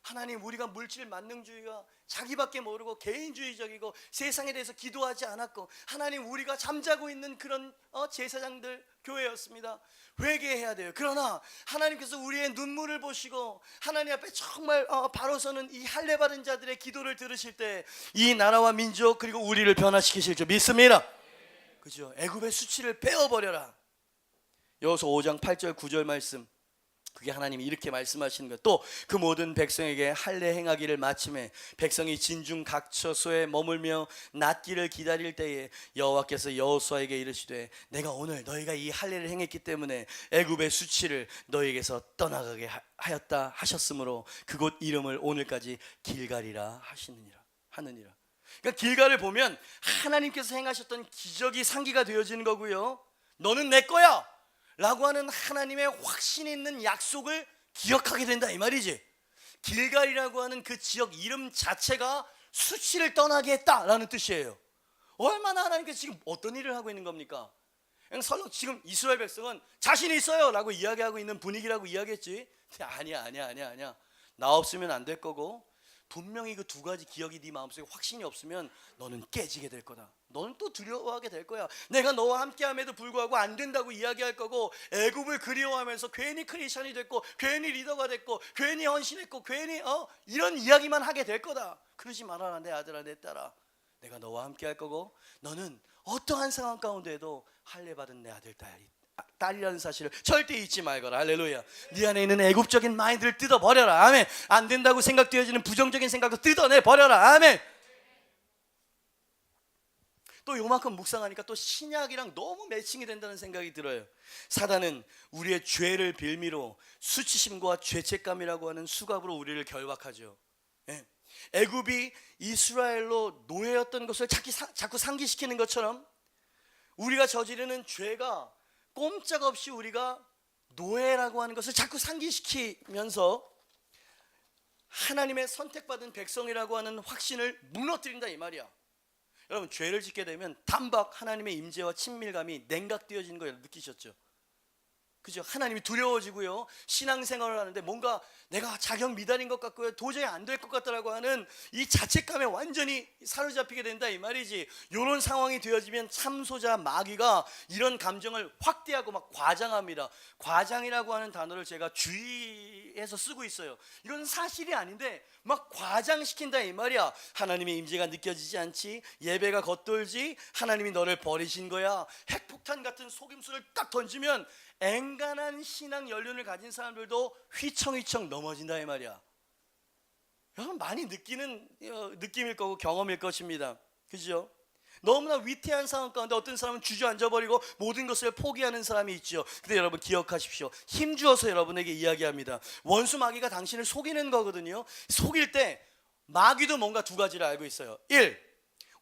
A: 하나님, 우리가 물질 만능주의와 자기밖에 모르고 개인주의적이고 세상에 대해서 기도하지 않았고, 하나님, 우리가 잠자고 있는 그런 제사장들 교회였습니다. 회개해야 돼요. 그러나 하나님께서 우리의 눈물을 보시고 하나님 앞에 정말 바로 서는 이 할례 받은 자들의 기도를 들으실 때 이 나라와 민족 그리고 우리를 변화시키실 줄 믿습니다. 그죠? 애굽의 수치를 빼어버려라. 여호수아 5장 8절 9절 말씀, 그게 하나님이 이렇게 말씀하시는 것. 또 그 모든 백성에게 할례 행하기를 마침에 백성이 진중 각 처소에 머물며 낫기를 기다릴 때에 여호와께서 여호수아에게 이르시되 내가 오늘 너희가 이 할례를 행했기 때문에 애굽의 수치를 너희에게서 떠나가게 하였다 하셨으므로 그곳 이름을 오늘까지 길갈이라 하느니라. 그러니까 길갈을 보면 하나님께서 행하셨던 기적이 상기가 되어지는 거고요, 너는 내 거야 라고 하는 하나님의 확신 있는 약속을 기억하게 된다 이 말이지. 길갈이라고 하는 그 지역 이름 자체가 수치를 떠나게 했다라는 뜻이에요. 얼마나 하나님께서 지금 어떤 일을 하고 있는 겁니까? 설령 지금 이스라엘 백성은 자신이 있어요 라고 이야기하고 있는 분위기라고 이야기했지, 아니야. 나 없으면 안 될 거고, 분명히 그 두 가지 기억이 네 마음속에 확신이 없으면 너는 깨지게 될 거다. 너는 또 두려워하게 될 거야. 내가 너와 함께함에도 불구하고 안 된다고 이야기할 거고, 애굽을 그리워하면서 괜히 크리스천이 됐고, 괜히 리더가 됐고, 괜히 헌신했고, 괜히 이런 이야기만 하게 될 거다. 그러지 말아라 내 아들아 내 딸아. 내가 너와 함께할 거고, 너는 어떠한 상황 가운데에도 할례 받은 내 아들 딸이라는 사실을 절대 잊지 말거라. 할렐루야. 네 안에 있는 애굽적인 마인드를 뜯어버려라. 아멘. 안 된다고 생각되어지는 부정적인 생각도 뜯어내버려라. 아멘. 또 요만큼 묵상하니까 또 신약이랑 너무 매칭이 된다는 생각이 들어요. 사단은 우리의 죄를 빌미로 수치심과 죄책감이라고 하는 수갑으로 우리를 결박하죠. 예. 애굽이 이스라엘로 노예였던 것을 자꾸 상기시키는 것처럼 우리가 저지르는 죄가 꼼짝없이 우리가 노예라고 하는 것을 자꾸 상기시키면서 하나님의 선택받은 백성이라고 하는 확신을 무너뜨린다 이 말이야. 여러분, 죄를 짓게 되면 단박 하나님의 임재와 친밀감이 냉각되어지는 거 느끼셨죠? 그죠? 하나님이 두려워지고요, 신앙생활을 하는데 뭔가 내가 자격 미달인 것 같고요, 도저히 안 될 것 같다라고 하는 이 자책감에 완전히 사로잡히게 된다 이 말이지. 이런 상황이 되어지면 참소자 마귀가 이런 감정을 확대하고 막 과장합니다. 과장이라고 하는 단어를 제가 주의해서 쓰고 있어요. 이건 사실이 아닌데 막 과장시킨다 이 말이야. 하나님의 임재가 느껴지지 않지, 예배가 겉돌지, 하나님이 너를 버리신 거야. 핵폭탄 같은 속임수를 딱 던지면 앵간한 신앙 연륜을 가진 사람들도 휘청휘청 넘어진다 이 말이야. 여러분 많이 느끼는 느낌일 거고 경험일 것입니다. 그죠? 너무나 위태한 상황 가운데 어떤 사람은 주저앉아버리고 모든 것을 포기하는 사람이 있죠. 근데 여러분 기억하십시오. 힘주어서 여러분에게 이야기합니다. 원수 마귀가 당신을 속이는 거거든요. 속일 때 마귀도 뭔가 두 가지를 알고 있어요. 1.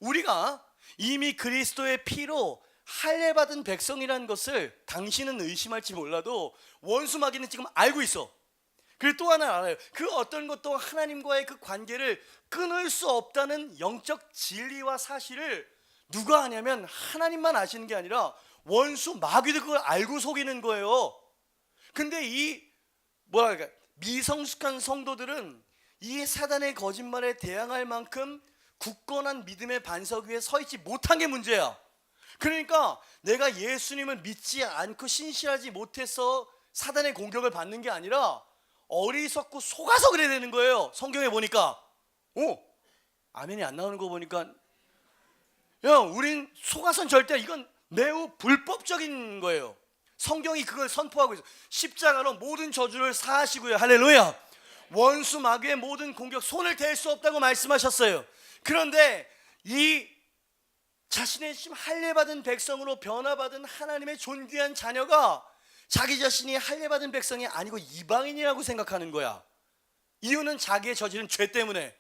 A: 우리가 이미 그리스도의 피로 할례 받은 백성이라는 것을 당신은 의심할지 몰라도 원수 마귀는 지금 알고 있어. 그리고 또 하나 알아요. 그 어떤 것도 하나님과의 그 관계를 끊을 수 없다는 영적 진리와 사실을 누가 아냐면 하나님만 아시는 게 아니라 원수 마귀도 그걸 알고 속이는 거예요. 근데 이 미성숙한 성도들은 이 사단의 거짓말에 대항할 만큼 굳건한 믿음의 반석 위에 서 있지 못한 게 문제야. 그러니까 내가 예수님을 믿지 않고 신실하지 못해서 사단의 공격을 받는 게 아니라 어리석고 속아서 그래야 되는 거예요. 성경에 보니까 아멘이 안 나오는 거 보니까 우린 속아선 절대, 이건 매우 불법적인 거예요. 성경이 그걸 선포하고 있어요. 십자가로 모든 저주를 사하시고요. 할렐루야. 원수 마귀의 모든 공격 손을 댈 수 없다고 말씀하셨어요. 그런데 이 자신의 할례받은 백성으로 변화받은 하나님의 존귀한 자녀가 자기 자신이 할례받은 백성이 아니고 이방인이라고 생각하는 거야. 이유는 자기의 저지른 죄 때문에,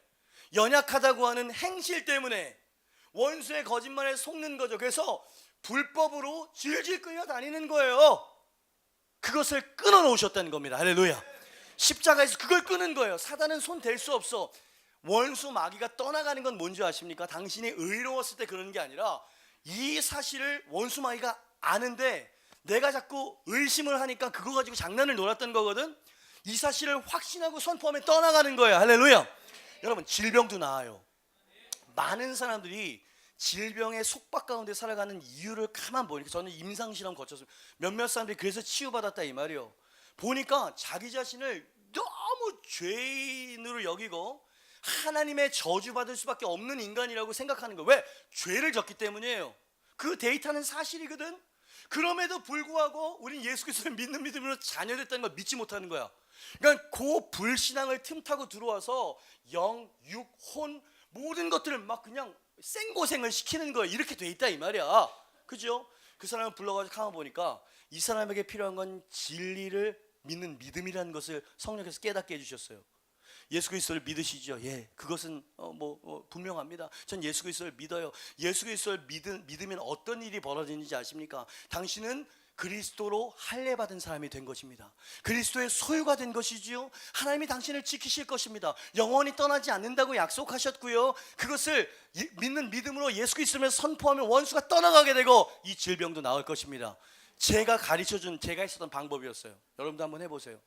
A: 연약하다고 하는 행실 때문에, 원수의 거짓말에 속는 거죠. 그래서 불법으로 질질 끌려다니는 거예요. 그것을 끊어놓으셨다는 겁니다. 할렐루야. 십자가에서 그걸 끊은 거예요. 사단은 손 댈 수 없어. 원수 마귀가 떠나가는 건 뭔지 아십니까? 당신이 의로웠을 때 그러는 게 아니라 이 사실을 원수 마귀가 아는데 내가 자꾸 의심을 하니까 그거 가지고 장난을 놀았던 거거든. 이 사실을 확신하고 선포하면 떠나가는 거예요. 할렐루야. 여러분, 질병도 나아요. 많은 사람들이 질병의 속박 가운데 살아가는 이유를 가만 보니까, 저는 임상실험 거쳤습니다. 몇몇 사람들이 그래서 치유받았다 이 말이에요. 보니까 자기 자신을 너무 죄인으로 여기고 하나님의 저주받을 수밖에 없는 인간이라고 생각하는 거예요. 왜? 죄를 졌기 때문이에요. 그 데이터는 사실이거든. 그럼에도 불구하고 우린 예수 그리스도를 믿는 믿음으로 자녀됐다는 걸 믿지 못하는 거야. 그러니까 그 불신앙을 틈타고 들어와서 영, 육, 혼 모든 것들을 막 그냥 생고생을 시키는 거예요. 이렇게 돼 있다 이 말이야. 그죠? 그 사람을 불러가지고 가만 보니까 이 사람에게 필요한 건 진리를 믿는 믿음이라는 것을 성령께서 깨닫게 해주셨어요. 예수 그리스도를 믿으시죠? 예, 그것은 분명합니다. 전 예수 그리스도를 믿어요. 예수 그리스도를 믿으면 어떤 일이 벌어지는지 아십니까? 당신은 그리스도로 할례받은 사람이 된 것입니다. 그리스도의 소유가 된 것이지요. 하나님이 당신을 지키실 것입니다. 영원히 떠나지 않는다고 약속하셨고요. 그것을 믿는 믿음으로 예수 그리스도를 선포하면 원수가 떠나가게 되고 이 질병도 나을 것입니다. 제가 가르쳐준, 제가 했었던 방법이었어요. 여러분도 한번 해보세요.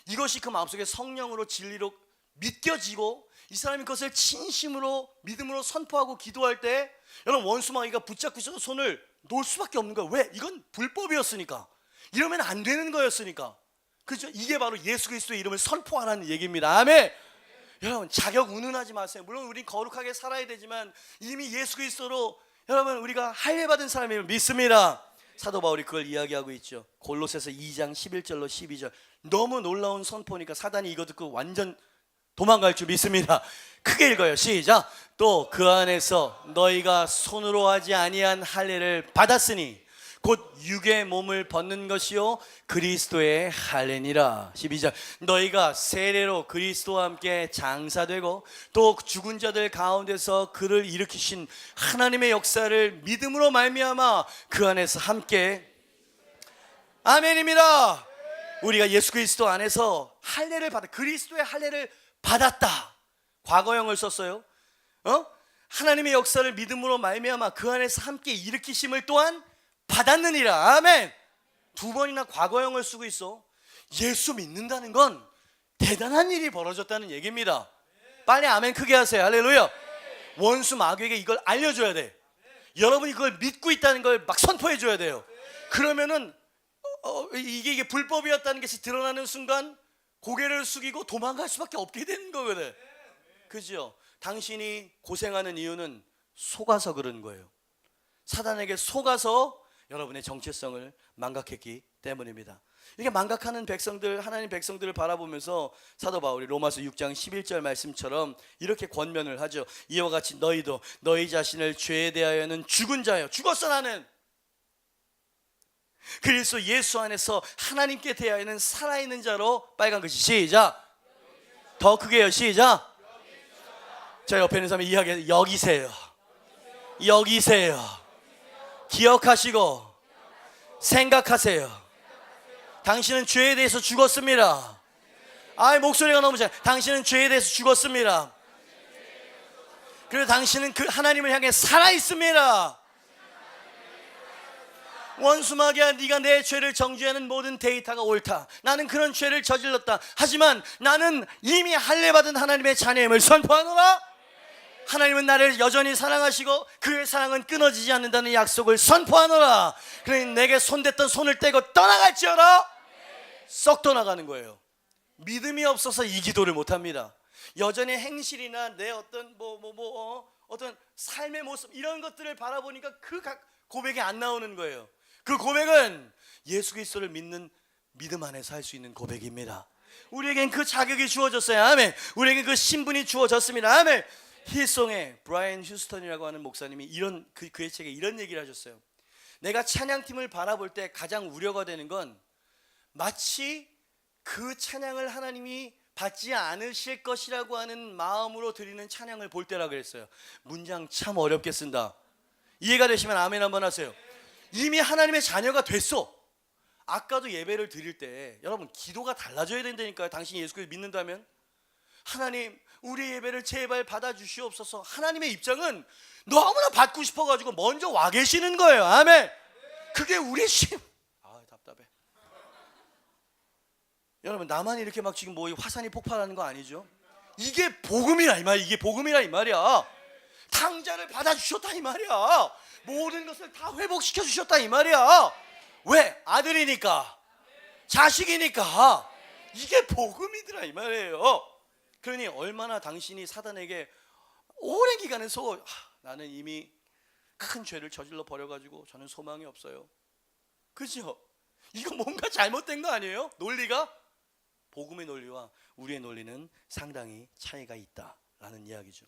A: 이것이 그 마음속에 성령으로 진리로 믿겨지고 이 사람이 그것을 진심으로 믿음으로 선포하고 기도할 때 여러분, 원수 마귀가 붙잡고 있어서 손을 놓을 수밖에 없는 거예요. 왜? 이건 불법이었으니까, 이러면 안 되는 거였으니까. 그렇죠? 이게 바로 예수 그리스도의 이름을 선포하라는 얘기입니다. 아멘. 여러분, 자격 운운하지 마세요. 물론 우린 거룩하게 살아야 되지만 이미 예수 그리스도로 여러분 우리가 할례받은 사람임을 믿습니다. 사도 바울이 그걸 이야기하고 있죠. 골로새서 2장 11절로 12절. 너무 놀라운 선포니까 사단이 이거 듣고 완전 도망갈 줄 믿습니다. 크게 읽어요. 시작. 또 그 안에서 너희가 손으로 하지 아니한 할례를 받았으니 곧 육의 몸을 벗는 것이요 그리스도의 할례니라. 12절. 너희가 세례로 그리스도와 함께 장사되고 또 죽은 자들 가운데서 그를 일으키신 하나님의 역사를 믿음으로 말미암아 그 안에서 함께, 아멘입니다. 우리가 예수 그리스도 안에서 할례를 받아, 그리스도의 할례를 받았다. 과거형을 썼어요. 하나님의 역사를 믿음으로 말미암아 그 안에서 함께 일으키심을 또한 받았느니라. 아멘. 두 번이나 과거형을 쓰고 있어. 예수 믿는다는 건 대단한 일이 벌어졌다는 얘기입니다. 빨리 아멘 크게 하세요. 할렐루야. 원수 마귀에게 이걸 알려줘야 돼. 여러분이 그걸 믿고 있다는 걸 막 선포해 줘야 돼요. 그러면은 이게 불법이었다는 것이 드러나는 순간 고개를 숙이고 도망갈 수밖에 없게 되는 거거든. 그죠? 당신이 고생하는 이유는 속아서 그런 거예요. 사단에게 속아서 여러분의 정체성을 망각했기 때문입니다. 이렇게 망각하는 백성들, 하나님 백성들을 바라보면서 사도 바울이 로마서 6장 11절 말씀처럼 이렇게 권면을 하죠. 이와 같이 너희도 너희 자신을 죄에 대하여는 죽은 자요, 죽었어 나는. 그리스도 예수 안에서 하나님께 대하여는 살아있는 자로, 빨간 글씨 시작. 더 크게요. 시작. 자, 옆에 있는 사람이 이야기해요. 여기세요. 여기세요. 기억하시고 생각하세요. 당신은 죄에 대해서 죽었습니다. 목소리가 너무 잘. 당신은 죄에 대해서 죽었습니다. 그리고 당신은 그 하나님을 향해 살아있습니다. 원수마귀야, 네가 내 죄를 정죄하는 모든 데이터가 옳다. 나는 그런 죄를 저질렀다. 하지만 나는 이미 할례받은 하나님의 자녀임을 선포하노라. 하나님은 나를 여전히 사랑하시고 그의 사랑은 끊어지지 않는다는 약속을 선포하노라. 그러니 내게 손댔던 손을 떼고 떠나갈지어라. 썩 떠나가는 거예요. 믿음이 없어서 이 기도를 못합니다. 여전히 행실이나 내 어떤 어떤 삶의 모습 이런 것들을 바라보니까 그 고백이 안 나오는 거예요. 그 고백은 예수 그리스도를 믿는 믿음 안에서 할 수 있는 고백입니다. 우리에겐 그 자격이 주어졌어요. 아멘. 우리에겐 그 신분이 주어졌습니다. 아멘. 힐송의 브라이언 휴스턴이라고 하는 목사님이 이런 그의 책에 이런 얘기를 하셨어요. 내가 찬양팀을 바라볼 때 가장 우려가 되는 건 마치 그 찬양을 하나님이 받지 않으실 것이라고 하는 마음으로 드리는 찬양을 볼 때라 그랬어요. 문장 참 어렵게 쓴다. 이해가 되시면 아멘 한번 하세요. 이미 하나님의 자녀가 됐어. 아까도 예배를 드릴 때 여러분 기도가 달라져야 된다니까요. 당신이 예수 그리스도 믿는다면 하나님 우리 예배를 제발 받아주시옵소서. 하나님의 입장은 너무나 받고 싶어가지고 먼저 와 계시는 거예요. 아멘. 그게 우리 답답해. 여러분 나만 이렇게 막 지금 뭐 화산이 폭발하는 거 아니죠? 이게 복음이라 이 말이야. 이게 복음이라 이 말이야. 탕자를 받아주셨다 이 말이야. 모든 것을 다 회복시켜 주셨다 이 말이야. 왜? 아들이니까, 자식이니까. 이게 복음이더라 이 말이에요. 그러니 얼마나 당신이 사단에게 오랜 기간에 나는 이미 큰 죄를 저질러 버려가지고 저는 소망이 없어요. 그죠? 이거 뭔가 잘못된 거 아니에요? 논리가? 복음의 논리와 우리의 논리는 상당히 차이가 있다라는 이야기죠.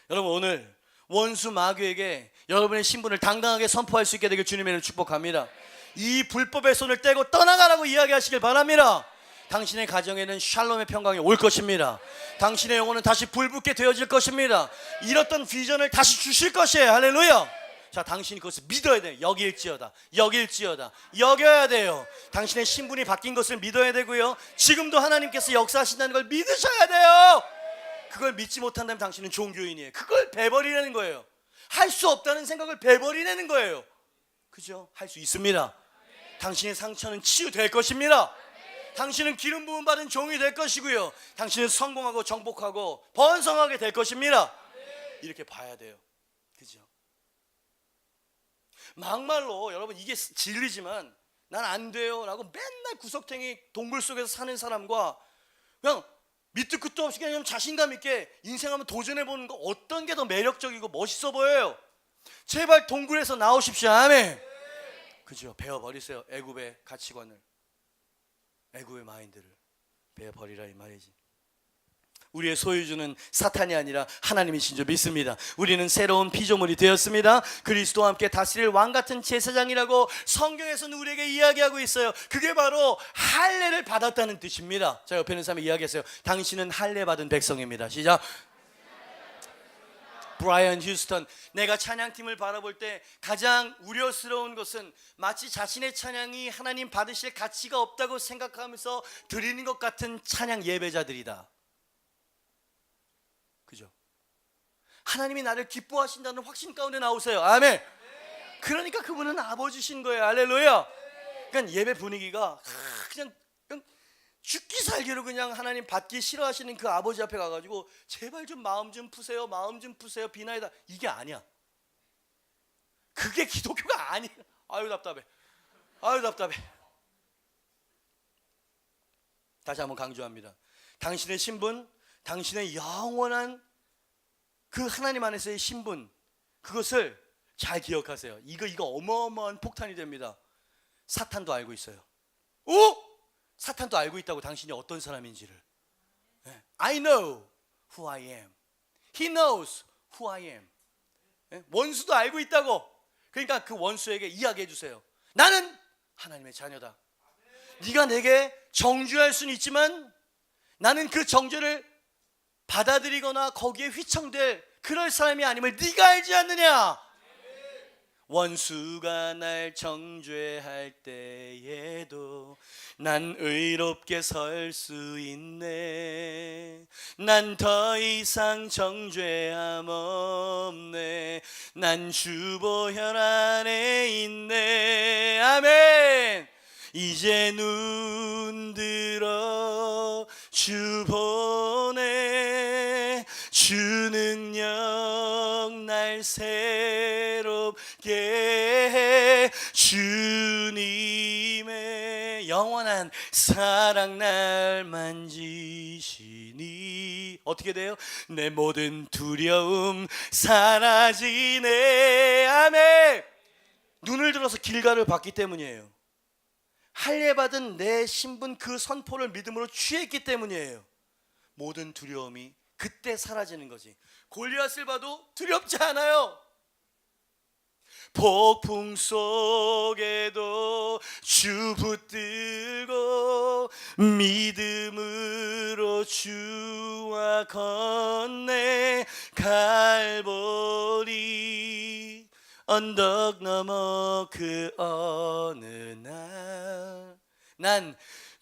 A: 여러분 오늘 원수 마귀에게 여러분의 신분을 당당하게 선포할 수 있게 되길 주님의 이름으로 축복합니다. 이 불법의 손을 떼고 떠나가라고 이야기하시길 바랍니다. 당신의 가정에는 샬롬의 평강이 올 것입니다. 당신의 영혼은 다시 불붙게 되어질 것입니다. 잃었던 비전을 다시 주실 것이에요. 할렐루야. 자, 당신이 그것을 믿어야 돼요. 여길지어다, 여길지어다, 여겨야 돼요. 당신의 신분이 바뀐 것을 믿어야 되고요. 지금도 하나님께서 역사하신다는 걸 믿으셔야 돼요. 그걸 믿지 못한다면 당신은 종교인이에요. 그걸 배버리라는 거예요. 할 수 없다는 생각을 배버리라는 거예요. 그죠? 할 수 있습니다. 당신의 상처는 치유될 것입니다. 당신은 기름 부음 받은 종이 될 것이고요. 당신은 성공하고 정복하고 번성하게 될 것입니다. 이렇게 봐야 돼요. 그죠? 막말로 여러분 이게 진리지만 난 안 돼요 라고 맨날 구석탱이 동굴 속에서 사는 사람과 그냥 밑도 끝도 없이 그냥 자신감 있게 인생 한번 도전해보는 거 어떤 게 더 매력적이고 멋있어 보여요? 제발 동굴에서 나오십시오. 아멘. 그죠? 배워버리세요. 애굽의 가치관을, 애굽의 마인드를 배워버리라 이 말이지. 우리의 소유주는 사탄이 아니라 하나님이신 줄 믿습니다. 우리는 새로운 피조물이 되었습니다. 그리스도와 함께 다스릴 왕같은 제사장이라고 성경에서는 우리에게 이야기하고 있어요. 그게 바로 할례를 받았다는 뜻입니다. 자, 옆에 있는 사람이 이야기했어요. 당신은 할례 받은 백성입니다. 시작. 브라이언 휴스턴, 내가 찬양팀을 바라볼 때 가장 우려스러운 것은 마치 자신의 찬양이 하나님 받으실 가치가 없다고 생각하면서 드리는 것 같은 찬양 예배자들이다. 그죠? 하나님이 나를 기뻐하신다는 확신 가운데 나오세요. 아멘. 그러니까 그분은 아버지신 거예요. 할렐루야. 그러니까 예배 분위기가 그냥 죽기 살기로 그냥 하나님 받기 싫어하시는 그 아버지 앞에 가가지고 제발 좀 마음 좀 푸세요, 마음 좀 푸세요, 비나이다, 이게 아니야. 그게 기독교가 아니야. 아유 답답해. 아유 답답해. 다시 한번 강조합니다. 당신의 신분, 당신의 영원한 그 하나님 안에서의 신분, 그것을 잘 기억하세요. 이거 어마어마한 폭탄이 됩니다. 사탄도 알고 있어요. 오? 사탄도 알고 있다고 당신이 어떤 사람인지를. I know who I am. He knows who I am. 원수도 알고 있다고. 그러니까 그 원수에게 이야기해 주세요. 나는 하나님의 자녀다. 네가 내게 정죄할 수는 있지만 나는 그 정죄를 받아들이거나 거기에 휘청될 그럴 사람이 아님을 네가 알지 않느냐. 원수가 날 정죄할 때에도 난 의롭게 설 수 있네. 난 더 이상 정죄함 없네. 난 주 보혈 안에 있네. 아멘. 이제 눈 들어 주 보내. 주 능력 날 새롭게 해. 주님의 영원한 사랑 날 만지시니 어떻게 돼요? 내 모든 두려움 사라지네. 아멘. 눈을 들어서 길가를 봤기 때문이에요. 할례 받은 내 신분 그 선포를 믿음으로 취했기 때문이에요. 모든 두려움이 그때 사라지는 거지. 골리앗을 봐도 두렵지 않아요. 폭풍 속에도 주 붙들고 믿음으로 주와 건네 갈보리 언덕 너머 그 어느 날 난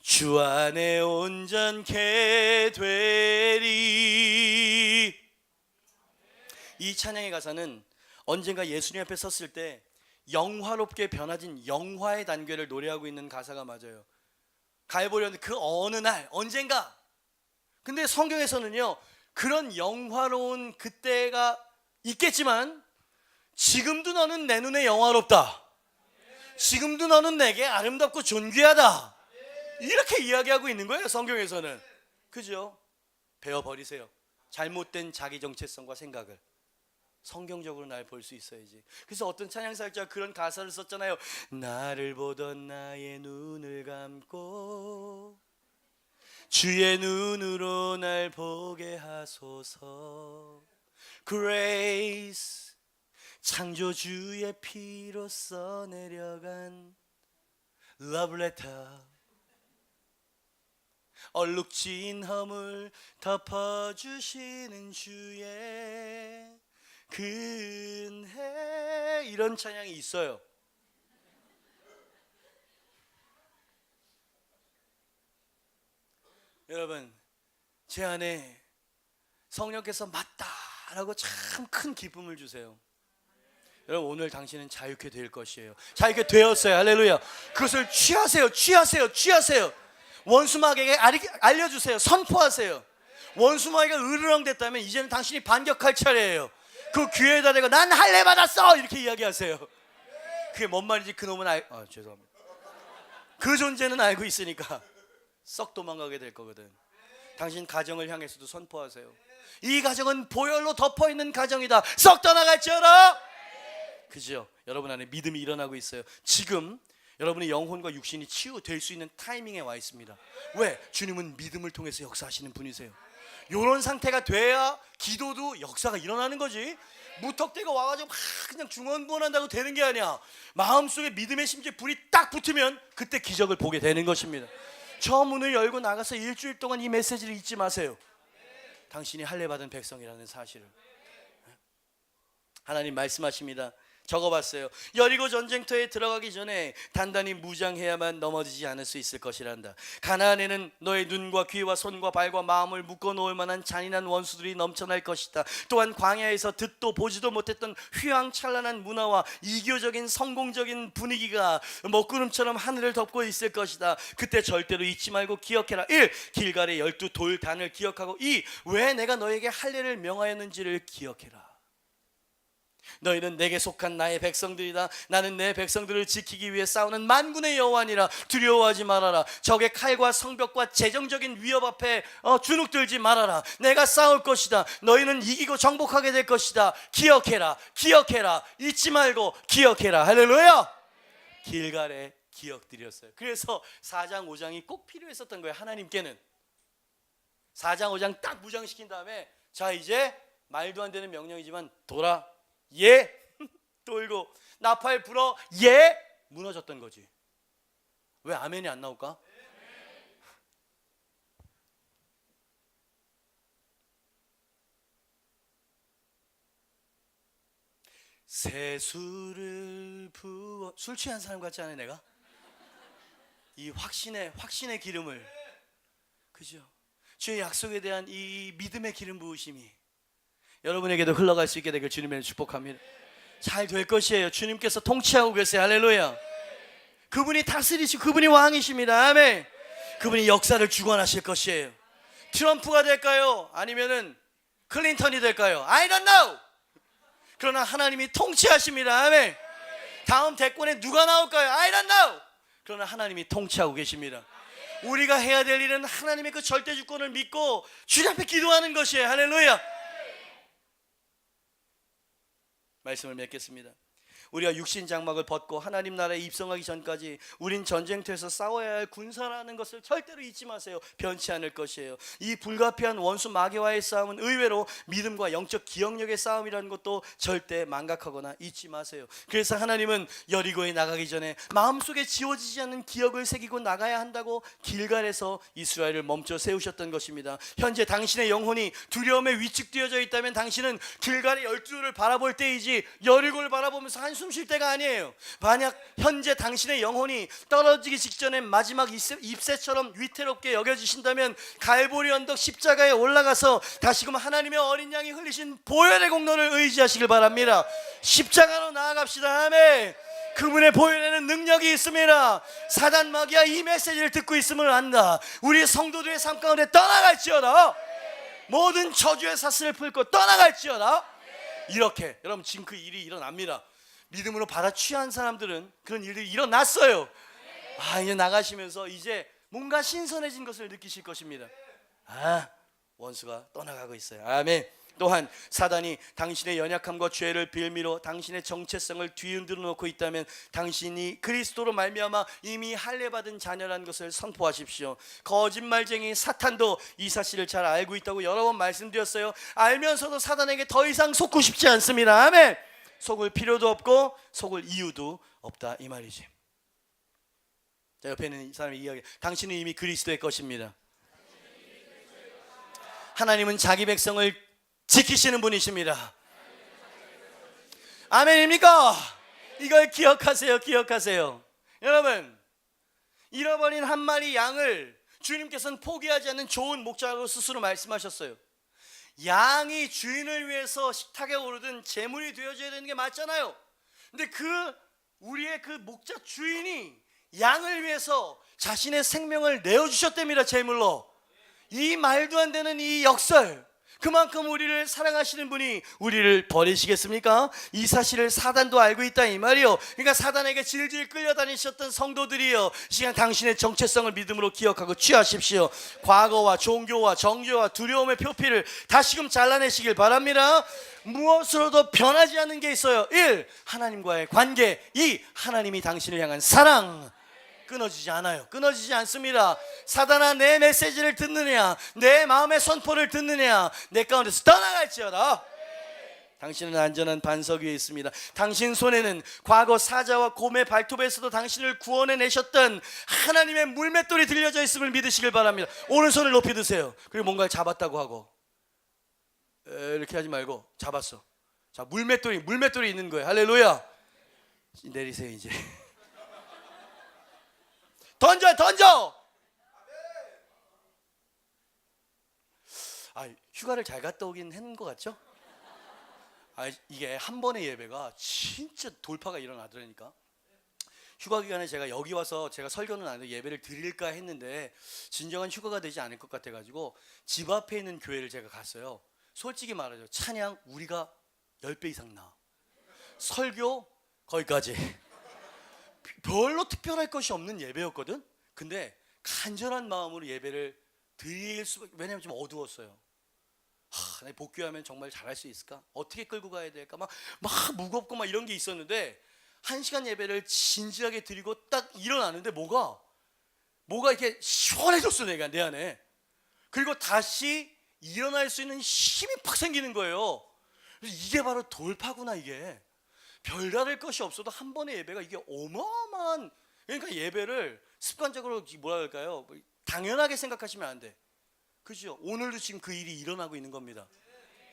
A: 주 안에 온전케 되리. 이 찬양의 가사는 언젠가 예수님 앞에 섰을 때 영화롭게 변화진 영화의 단계를 노래하고 있는 가사가 맞아요. 갈보리였는데 그 어느 날 언젠가. 근데 성경에서는요 그런 영화로운 그때가 있겠지만 지금도 너는 내 눈에 영화롭다, 지금도 너는 내게 아름답고 존귀하다, 이렇게 이야기하고 있는 거예요 성경에서는. 그죠? 배워버리세요. 잘못된 자기 정체성과 생각을. 성경적으로 날 볼 수 있어야지. 그래서 어떤 찬양사역자가 그런 가사를 썼잖아요. 나를 보던 나의 눈을 감고 주의 눈으로 날 보게 하소서. Grace 창조주의 피로 써내려간 Love letter 얼룩진 허물 덮어주시는 주의 근해. 이런 찬양이 있어요. 여러분 제 안에 성령께서 맞다라고 참 큰 기쁨을 주세요. 여러분 오늘 당신은 자유케 될 것이에요. 자유케 되었어요. 할렐루야. 그것을 취하세요. 취하세요. 취하세요. 원수마귀에게 알려주세요. 선포하세요. 원수마귀가 으르렁댔다면 이제는 당신이 반격할 차례예요. 그 귀에다 대고 난 할례 받았어 이렇게 이야기하세요. 그게 뭔 말인지 그놈은 죄송합니다. 그 존재는 알고 있으니까 썩 도망가게 될 거거든. 당신 가정을 향해서도 선포하세요. 이 가정은 보혈로 덮어있는 가정이다. 썩 떠나갈지어다. 그죠? 여러분 안에 믿음이 일어나고 있어요. 지금 여러분의 영혼과 육신이 치유될 수 있는 타이밍에 와 있습니다. 왜? 주님은 믿음을 통해서 역사하시는 분이세요. 이런 상태가 돼야 기도도 역사가 일어나는 거지. 무턱대고 와가지고 막 그냥 중언부언한다고 되는 게 아니야. 마음속에 믿음의 심지에 불이 딱 붙으면 그때 기적을 보게 되는 것입니다. 저 문을 열고 나가서 일주일 동안 이 메시지를 잊지 마세요. 당신이 할례받은 백성이라는 사실을. 하나님 말씀하십니다. 적어봤어요. 여리고 전쟁터에 들어가기 전에 단단히 무장해야만 넘어지지 않을 수 있을 것이란다. 가나안에는 너의 눈과 귀와 손과 발과 마음을 묶어놓을 만한 잔인한 원수들이 넘쳐날 것이다. 또한 광야에서 듣도 보지도 못했던 휘황찬란한 문화와 이교적인 성공적인 분위기가 먹구름처럼 하늘을 덮고 있을 것이다. 그때 절대로 잊지 말고 기억해라. 1. 길갈의 12 돌단을 기억하고 2. 왜 내가 너에게 할례를 명하였는지를 기억해라. 너희는 내게 속한 나의 백성들이다. 나는 내 백성들을 지키기 위해 싸우는 만군의 여호와니라. 두려워하지 말아라. 적의 칼과 성벽과 재정적인 위협 앞에 주눅들지 말아라. 내가 싸울 것이다. 너희는 이기고 정복하게 될 것이다. 기억해라. 기억해라. 잊지 말고 기억해라. 할렐루야. 길갈의 기억들이었어요. 그래서 4장 5장이 꼭 필요했었던 거예요. 하나님께는 4장 5장 딱 무장시킨 다음에 자 이제 말도 안 되는 명령이지만 돌아 예 돌고 나팔 불어 예 무너졌던 거지. 왜 아멘이 안 나올까? 새술을 부어. 술 취한 사람 같지 않아요 내가? 이 확신의 기름을. 그죠? 주의 약속에 대한 이 믿음의 기름 부으심이 여러분에게도 흘러갈 수 있게 되길 주님을 축복합니다. 잘 될 것이에요. 주님께서 통치하고 계세요. 할렐루야. 그분이 다스리시고 그분이 왕이십니다. 아멘. 그분이 역사를 주관하실 것이에요. 트럼프가 될까요? 아니면은 클린턴이 될까요? I don't know. 그러나 하나님이 통치하십니다. 아멘. 다음 대권에 누가 나올까요? I don't know. 그러나 하나님이 통치하고 계십니다. 우리가 해야 될 일은 하나님의 그 절대 주권을 믿고 주님 앞에 기도하는 것이에요. 할렐루야. 말씀을 맺겠습니다. 우리가 육신 장막을 벗고 하나님 나라에 입성하기 전까지 우린 전쟁터에서 싸워야 할 군사라는 것을 절대로 잊지 마세요. 변치 않을 것이에요. 이 불가피한 원수 마귀와의 싸움은 의외로 믿음과 영적 기억력의 싸움이라는 것도 절대 망각하거나 잊지 마세요. 그래서 하나님은 여리고에 나가기 전에 마음속에 지워지지 않는 기억을 새기고 나가야 한다고 길갈에서 이스라엘을 멈춰 세우셨던 것입니다. 현재 당신의 영혼이 두려움에 위축되어져 있다면 당신은 길갈의 열두를 바라볼 때이지 여리고를 바라보면서 한숨 쉴 때가 아니에요. 만약 현재 당신의 영혼이 떨어지기 직전에 마지막 잎새처럼 위태롭게 여겨지신다면 갈보리 언덕 십자가에 올라가서 다시금 하나님의 어린 양이 흘리신 보혈의 공로를 의지하시길 바랍니다. 십자가로 나아갑시다. 아멘. 그분의 보혈에는 능력이 있습니다. 사단 마귀가 이 메시지를 듣고 있음을 안다. 우리 성도들의 삶 가운데 떠나갈지어다. 모든 저주의 사슬을 풀고 떠나갈지어다. 이렇게 여러분 지금 그 일이 일어납니다. 믿음으로 받아 취한 사람들은 그런 일들이 일어났어요. 이제 나가시면서 이제 뭔가 신선해진 것을 느끼실 것입니다. 원수가 떠나가고 있어요. 아멘. 또한 사단이 당신의 연약함과 죄를 빌미로 당신의 정체성을 뒤흔들어 놓고 있다면 당신이 그리스도로 말미암아 이미 할례받은 자녀라는 것을 선포하십시오. 거짓말쟁이 사탄도 이 사실을 잘 알고 있다고 여러 번 말씀드렸어요. 알면서도 사단에게 더 이상 속고 싶지 않습니다. 아멘. 속을 필요도 없고 속을 이유도 없다 이 말이지. 자, 옆에 있는 사람이 이야기, 당신은 이미 그리스도의 것입니다. 하나님은 자기 백성을 지키시는 분이십니다. 아멘입니까? 이걸 기억하세요. 기억하세요. 여러분, 잃어버린 한 마리 양을 주님께서는 포기하지 않는 좋은 목자로 스스로 말씀하셨어요. 양이 주인을 위해서 식탁에 오르든 제물이 되어져야 되는 게 맞잖아요. 근데 우리의 그 목자 주인이 양을 위해서 자신의 생명을 내어주셨답니다. 제물로. 이 말도 안 되는 이 역설, 그만큼 우리를 사랑하시는 분이 우리를 버리시겠습니까? 이 사실을 사단도 알고 있다 이 말이요. 그러니까 사단에게 질질 끌려다니셨던 성도들이요, 이 시간 당신의 정체성을 믿음으로 기억하고 취하십시오. 과거와 종교와 정죄와 두려움의 표피를 다시금 잘라내시길 바랍니다. 무엇으로도 변하지 않는 게 있어요. 1. 하나님과의 관계. 2. 하나님이 당신을 향한 사랑. 끊어지지 않아요. 끊어지지 않습니다. 사단아, 내 메시지를 듣느냐, 내 마음의 선포를 듣느냐, 내 가운데서 떠나갈지어다. 당신은 안전한 반석 위에 있습니다. 당신 손에는 과거 사자와 곰의 발톱에서도 당신을 구원해내셨던 하나님의 물맷돌이 들려져 있음을 믿으시길 바랍니다. 오른손을 높이 드세요. 그리고 뭔가를 잡았다고 하고 이렇게 하지 말고 잡았어. 자, 물맷돌이 있는 거예요. 할렐루야. 내리세요 이제. 던져! 휴가를 잘 갔다 오긴 한 것 같죠? 이게 한 번의 예배가 진짜 돌파가 일어나더라니까. 휴가 기간에 제가 여기 와서 제가 설교는 안 해도 예배를 드릴까 했는데 진정한 휴가가 되지 않을 것 같아가지고 집 앞에 있는 교회를 제가 갔어요. 솔직히 말하죠. 찬양 우리가 10배 이상 나와. 설교 거기까지. 별로 특별할 것이 없는 예배였거든. 근데 간절한 마음으로 예배를 드릴 수밖에. 왜냐면 좀 어두웠어요. 내가 복귀하면 정말 잘할 수 있을까? 어떻게 끌고 가야 될까? 막 무겁고 막 이런 게 있었는데 1시간 예배를 진지하게 드리고 딱 일어나는데 뭐가 이렇게 시원해졌어. 내가 내 안에. 그리고 다시 일어날 수 있는 힘이 팍 생기는 거예요. 이게 바로 돌파구나. 이게 별다를 것이 없어도 한 번의 예배가 이게 어마어마한. 그러니까 예배를 습관적으로 뭐라 할까요? 당연하게 생각하시면 안 돼. 그죠? 오늘도 지금 그 일이 일어나고 있는 겁니다.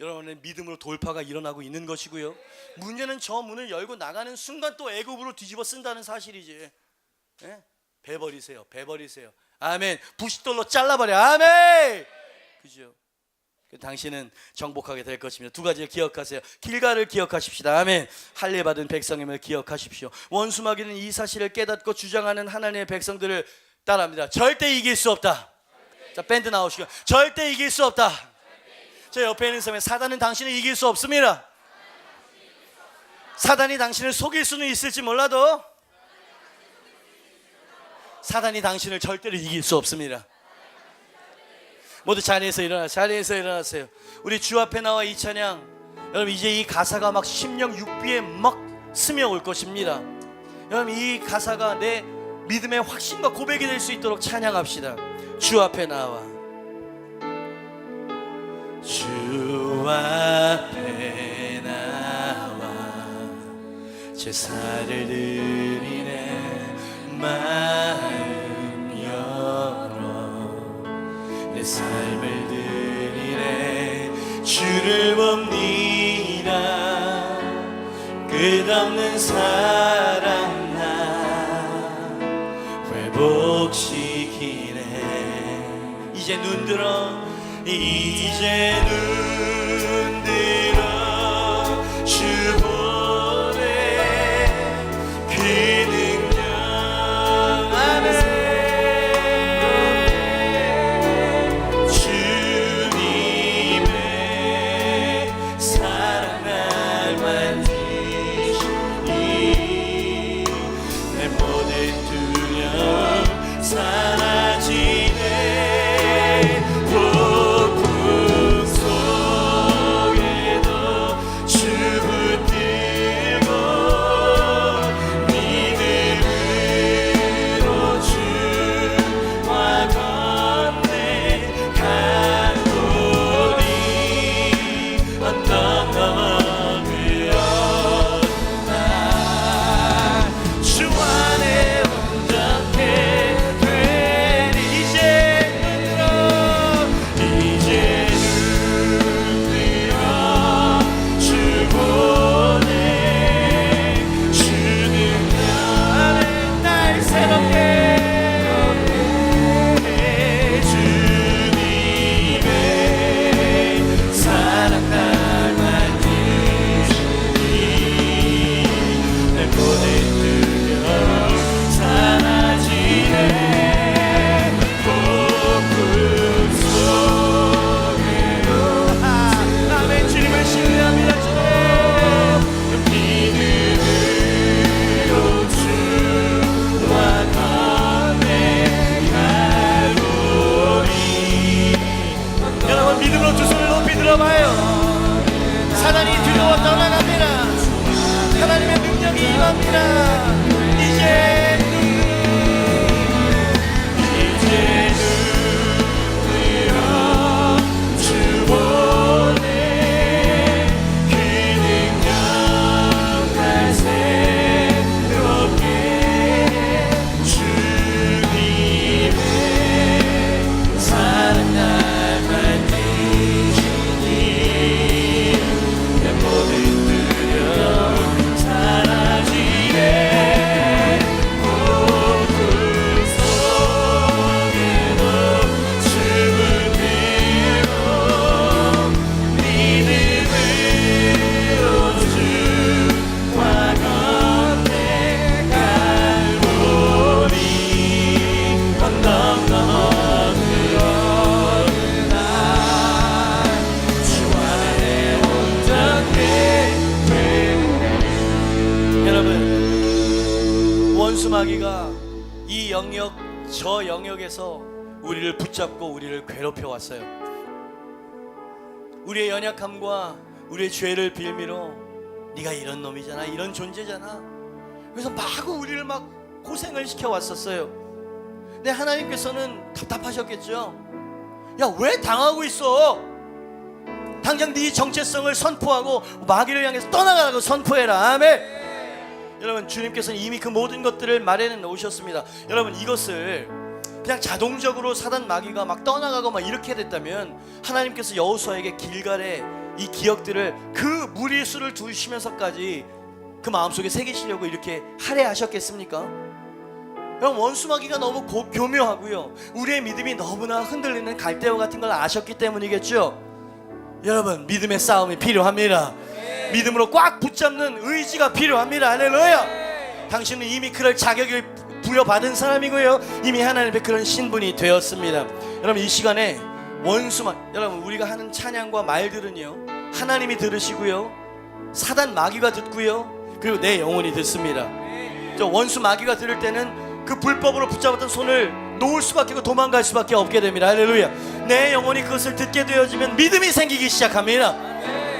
A: 여러분의 믿음으로 돌파가 일어나고 있는 것이고요. 문제는 저 문을 열고 나가는 순간 또 애굽으로 뒤집어 쓴다는 사실이지. 배버리세요. 아멘. 부싯돌로 잘라버려. 아멘. 그죠? 당신은 정복하게 될 것입니다. 두 가지를 기억하세요. 길갈을 기억하십시다. 아멘. 할례받은 백성임을 기억하십시오. 원수 마귀는 이 사실을 깨닫고 주장하는 하나님의 백성들을 따라합니다. 절대 이길 수 없다. 자, 밴드 나오시고. 절대 이길 수 없다. 저 옆에 있는 사람이 사단은 당신을 이길 수 없습니다. 사단이 당신을 속일 수는 있을지 몰라도 사단이 당신을 절대로 이길 수 없습니다. 모두 자리에서 일어나세요. 우리 주 앞에 나와 이 찬양, 여러분 이제 이 가사가 막 심령 육비에 막 스며올 것입니다. 여러분, 이 가사가 내 믿음의 확신과 고백이 될 수 있도록 찬양합시다. 주 앞에 나와, 주 앞에 나와 제사를 드리네. 마음 열어 내 삶을 드리네. 주를 봅니다. 끝없는 사랑 나 회복시키네. 이제 눈 들어, 이제 눈 들어 주 보네. 그 능력 아멘. 주님의 사랑 날 만지시니 내 모든 두려움 사라지네. 사단이 두려워 떠나갑니다. 하나님의 능력이 임합니다. 이제 눈 들어 주 보네. 그 능력 날 새롭게 주님의 사랑 날 만지시니 내 모든 두려움 사라지네. 폭풍 속에도 춤을 들고 믿음으로 주와 건네 갈보리 언덕 넘어 들어오는 주 안에 온전해. 여러분, 원수 마귀가 이 영역 저 영역에서 우리를 붙잡고 우리를 괴롭혀 왔어요. 우리의 연약함과 우리의 죄를 빌미로 네가 이런 놈이잖아, 이런 존재잖아. 그래서 마구 우리를 막 고생을 시켜 왔었어요. 근데 하나님께서는 답답하셨겠죠. 야, 왜 당하고 있어? 당장 네 정체성을 선포하고 마귀를 향해서 떠나가라고 선포해라. 아멘. 여러분, 주님께서는 이미 그 모든 것들을 마련해 놓으셨습니다. 여러분, 이것을 그냥 자동적으로 사단 마귀가 막 떠나가고 막 이렇게 됐다면 하나님께서 여호수아에게 길갈에 이 기억들을 그 무리수를 두시면서까지 그 마음속에 새기시려고 이렇게 할애하셨겠습니까? 여러분, 원수 마귀가 너무 교묘하고요, 우리의 믿음이 너무나 흔들리는 갈대와 같은 걸 아셨기 때문이겠죠. 여러분, 믿음의 싸움이 필요합니다. 믿음으로 꽉 붙잡는 의지가 필요합니다. 할렐루야. 당신은 이미 그럴 자격을 부여받은 사람이고요, 이미 하나님의 그런 신분이 되었습니다. 여러분, 이 시간에 여러분, 우리가 하는 찬양과 말들은요, 하나님이 들으시고요, 사단 마귀가 듣고요, 그리고 내 영혼이 듣습니다. 저 원수 마귀가 들을 때는 그 불법으로 붙잡았던 손을 놓을 수밖에 없고 도망갈 수밖에 없게 됩니다. 할렐루야. 내 영혼이 그것을 듣게 되어지면 믿음이 생기기 시작합니다.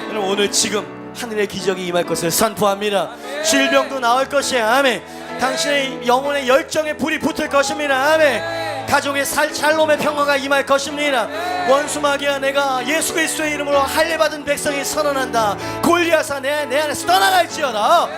A: 여러분, 오늘 지금 하늘의 기적이 임할 것을 선포합니다. 질병도 나을 것이야. 아멘. 당신의 영혼의 열정에 불이 붙을 것입니다. 아멘. 가족의 샬롬의 평화가 임할 것입니다. 원수마귀야, 내가 예수 그리스도의 이름으로 할례받은 백성이 선언한다. 골리앗아, 내 안에서 떠나갈지어다.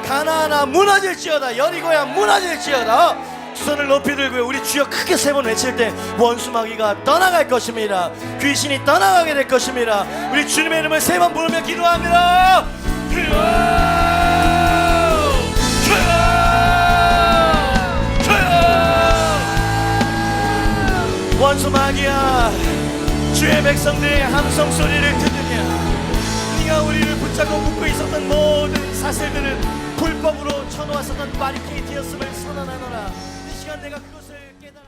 A: 가나안아 무너질지어다. 여리고야 무너질지어다. 두 손을 높이 들고 우리 주여 크게 세 번 외칠 때 원수마귀가 떠나갈 것입니다. 귀신이 떠나가게 될 것입니다. 우리 주님의 이름을 세 번 부르며 기도합니다. 주여, 주여, 주여. 원수마귀야, 주의 백성들의 함성 소리를 들으냐. 네가 우리를 붙잡고 묶고 있었던 모든 사슬들을 불법으로 쳐놓았었던 바리케이트였음을 선언하노라. 이 시간 내가 그것을 깨달아